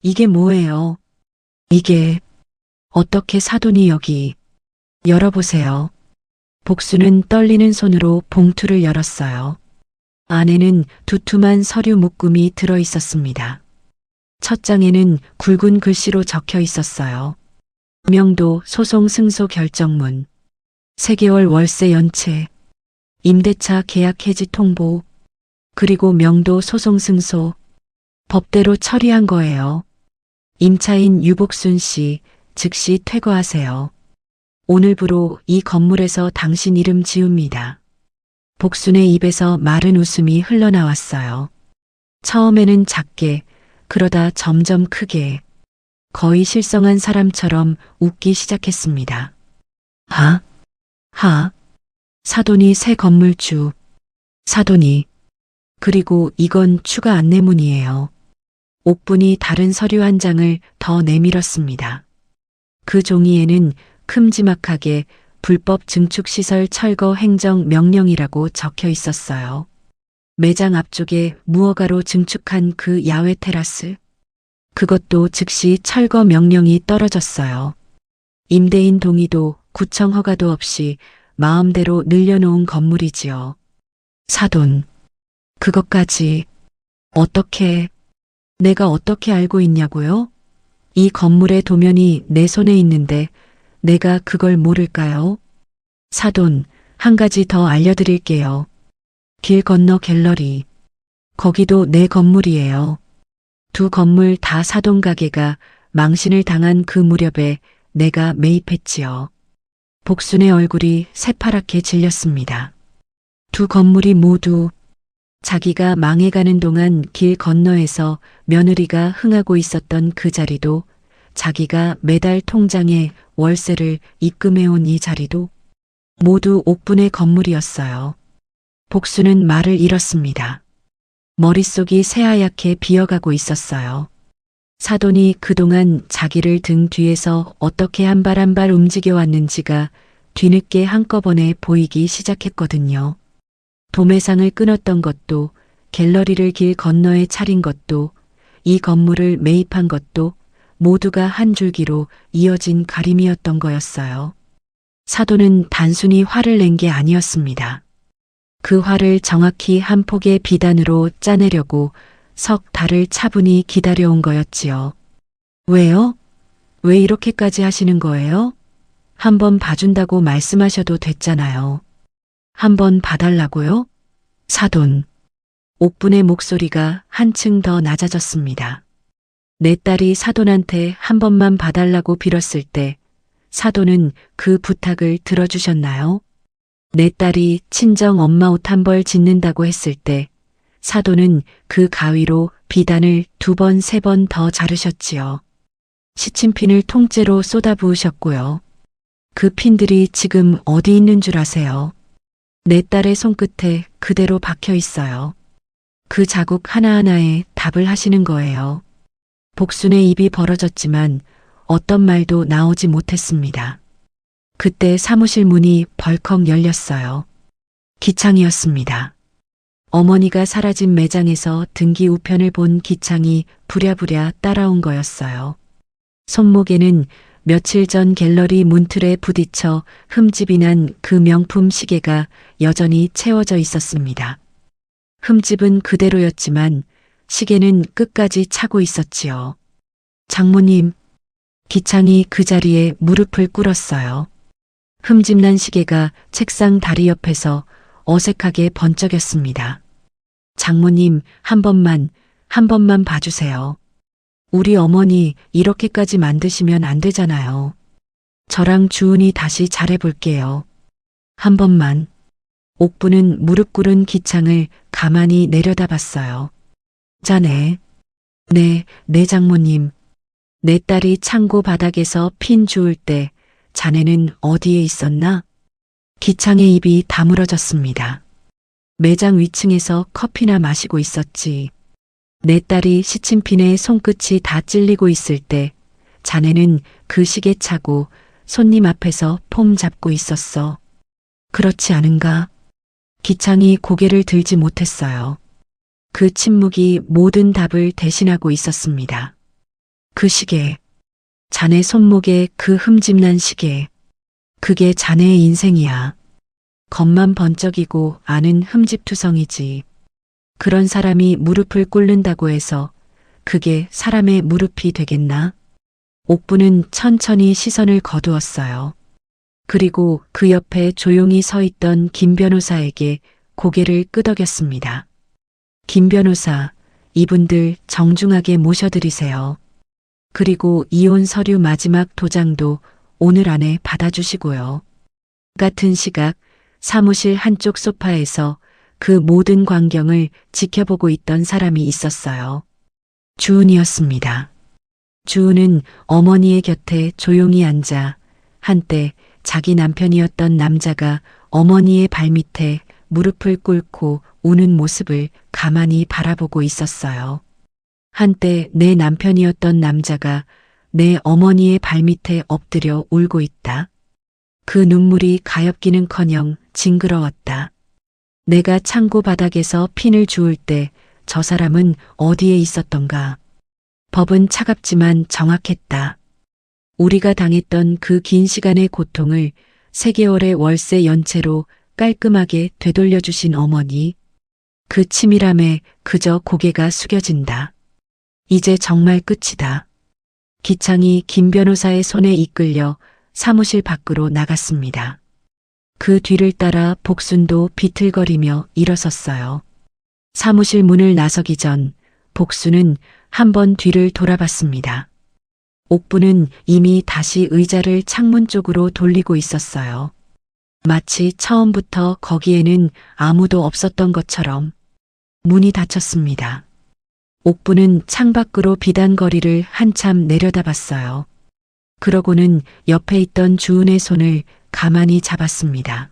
A: 이게 뭐예요? 이게 어떻게 사돈이 여기? 열어보세요. 복순은 떨리는 손으로 봉투를 열었어요. 안에는 두툼한 서류 묶음이 들어 있었습니다. 첫 장에는 굵은 글씨로 적혀 있었어요. 명도 소송 승소 결정문, 3개월 월세 연체, 임대차 계약 해지 통보, 그리고 명도 소송 승소, 법대로 처리한 거예요. 임차인 유복순 씨, 즉시 퇴거하세요. 오늘부로 이 건물에서 당신 이름 지웁니다. 복순의 입에서 마른 웃음이 흘러나왔어요. 처음에는 작게, 그러다 점점 크게, 거의 실성한 사람처럼 웃기 시작했습니다. 사돈이 새 건물주. 사돈이. 그리고 이건 추가 안내문이에요. 옥분이 다른 서류 한 장을 더 내밀었습니다. 그 종이에는 큼지막하게 불법 증축시설 철거 행정 명령이라고 적혀 있었어요. 매장 앞쪽에 무허가로 증축한 그 야외 테라스. 그것도 즉시 철거 명령이 떨어졌어요. 임대인 동의도 구청 허가도 없이 마음대로 늘려놓은 건물이지요. 사돈. 그것까지 어떻게, 내가 어떻게 알고 있냐고요? 이 건물의 도면이 내 손에 있는데 내가 그걸 모를까요? 사돈, 한 가지 더 알려드릴게요. 길 건너 갤러리. 거기도 내 건물이에요. 2 건물 다 사돈 가게가 망신을 당한 그 무렵에 내가 매입했지요. 복순의 얼굴이 새파랗게 질렸습니다. 2 건물이 모두 자기가 망해가는 동안 길 건너에서 며느리가 흥하고 있었던 그 자리도, 자기가 매달 통장에 월세를 입금해온 이 자리도 모두 옥분의 건물이었어요. 복순은 말을 잃었습니다. 머릿속이 새하얗게 비어가고 있었어요. 사돈이 그동안 자기를 등 뒤에서 어떻게 한 발 한 발 움직여왔는지가 뒤늦게 한꺼번에 보이기 시작했거든요. 도매상을 끊었던 것도, 갤러리를 길 건너에 차린 것도, 이 건물을 매입한 것도 모두가 한 줄기로 이어진 가림이었던 거였어요. 사돈은 단순히 화를 낸 게 아니었습니다. 그 화를 정확히 한 폭의 비단으로 짜내려고 석 달을 차분히 기다려온 거였지요. 왜요? 왜 이렇게까지 하시는 거예요? 한번 봐준다고 말씀하셔도 됐잖아요. 한번 봐달라고요? 사돈. 옥분의 목소리가 한층 더 낮아졌습니다. 내 딸이 사돈한테 한 번만 봐달라고 빌었을 때 사돈은 그 부탁을 들어주셨나요? 내 딸이 친정 엄마 옷 한 벌 짓는다고 했을 때 사돈은 그 가위로 비단을 2번, 3번 더 자르셨지요. 시침핀을 통째로 쏟아부으셨고요. 그 핀들이 지금 어디 있는 줄 아세요? 내 딸의 손끝에 그대로 박혀 있어요. 그 자국 하나하나에 답을 하시는 거예요. 복순의 입이 벌어졌지만 어떤 말도 나오지 못했습니다. 그때 사무실 문이 벌컥 열렸어요. 기창이었습니다. 어머니가 사라진 매장에서 등기 우편을 본 기창이 부랴부랴 따라온 거였어요. 손목에는 며칠 전 갤러리 문틀에 부딪혀 흠집이 난 그 명품 시계가 여전히 채워져 있었습니다. 흠집은 그대로였지만 시계는 끝까지 차고 있었지요. 장모님, 기창이 그 자리에 무릎을 꿇었어요. 흠집난 시계가 책상 다리 옆에서 어색하게 번쩍였습니다. 장모님, 한 번만 봐주세요. 우리 어머니 이렇게까지 만드시면 안 되잖아요. 저랑 주은이 다시 잘해볼게요. 한 번만. 옥부는 무릎 꿇은 기창을 가만히 내려다봤어요. 자네. 네 장모님. 내 딸이 창고 바닥에서 핀 주울 때 자네는 어디에 있었나? 기창의 입이 다물어졌습니다. 매장 위층에서 커피나 마시고 있었지. 내 딸이 시침핀에 손끝이 다 찔리고 있을 때 자네는 그 시계 차고 손님 앞에서 폼 잡고 있었어. 그렇지 않은가? 기창이 고개를 들지 못했어요. 그 침묵이 모든 답을 대신하고 있었습니다. 그 시계. 자네 손목에 그 흠집난 시계. 그게 자네의 인생이야. 겉만 번쩍이고 안은 흠집투성이지. 그런 사람이 무릎을 꿇는다고 해서 그게 사람의 무릎이 되겠나? 옥부는 천천히 시선을 거두었어요. 그리고 그 옆에 조용히 서 있던 김 변호사에게 고개를 끄덕였습니다. 김 변호사, 이분들 정중하게 모셔드리세요. 그리고 이혼 서류 마지막 도장도 오늘 안에 받아주시고요. 같은 시각 사무실 한쪽 소파에서 그 모든 광경을 지켜보고 있던 사람이 있었어요. 주은이었습니다. 주은은 어머니의 곁에 조용히 앉아 한때 자기 남편이었던 남자가 어머니의 발밑에 무릎을 꿇고 우는 모습을 가만히 바라보고 있었어요. 한때 내 남편이었던 남자가 내 어머니의 발밑에 엎드려 울고 있다. 그 눈물이 가엾기는커녕 징그러웠다. 내가 창고 바닥에서 핀을 주울 때 저 사람은 어디에 있었던가. 법은 차갑지만 정확했다. 우리가 당했던 그 긴 시간의 고통을 3개월의 월세 연체로 깔끔하게 되돌려주신 어머니. 그 치밀함에 그저 고개가 숙여진다. 이제 정말 끝이다. 기창이 김 변호사의 손에 이끌려 사무실 밖으로 나갔습니다. 그 뒤를 따라 복순도 비틀거리며 일어섰어요. 사무실 문을 나서기 전 복순은 한 번 뒤를 돌아봤습니다. 옥부는 이미 다시 의자를 창문 쪽으로 돌리고 있었어요. 마치 처음부터 거기에는 아무도 없었던 것처럼. 문이 닫혔습니다. 옥부는 창밖으로 비단거리를 한참 내려다봤어요. 그러고는 옆에 있던 주은의 손을 가만히 잡았습니다.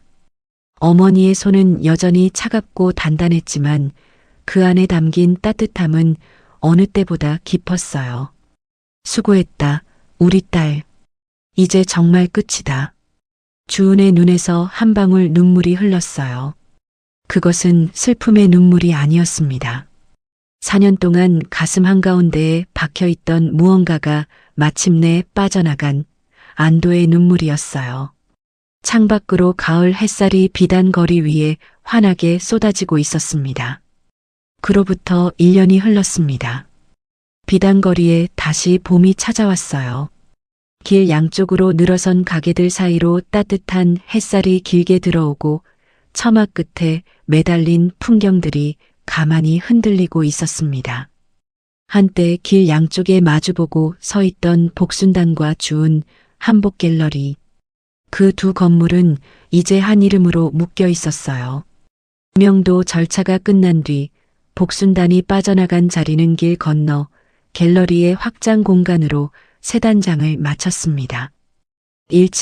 A: 어머니의 손은 여전히 차갑고 단단했지만 그 안에 담긴 따뜻함은 어느 때보다 깊었어요. 수고했다, 우리 딸. 이제 정말 끝이다. 주은의 눈에서 한 방울 눈물이 흘렀어요. 그것은 슬픔의 눈물이 아니었습니다. 4년 동안 가슴 한가운데에 박혀있던 무언가가 마침내 빠져나간 안도의 눈물이었어요. 창밖으로 가을 햇살이 비단거리 위에 환하게 쏟아지고 있었습니다. 그로부터 1년이 흘렀습니다. 비단거리에 다시 봄이 찾아왔어요. 길 양쪽으로 늘어선 가게들 사이로 따뜻한 햇살이 길게 들어오고 처마 끝에 매달린 풍경들이 가만히 흔들리고 있었습니다. 한때 길 양쪽에 마주보고 서 있던 복순단과 주은 한복갤러리. 그 두 건물은 이제 한 이름으로 묶여 있었어요. 명도 절차가 끝난 뒤 복순단이 빠져나간 자리는 길 건너 갤러리의 확장 공간으로 새 단장을 마쳤습니다. 1층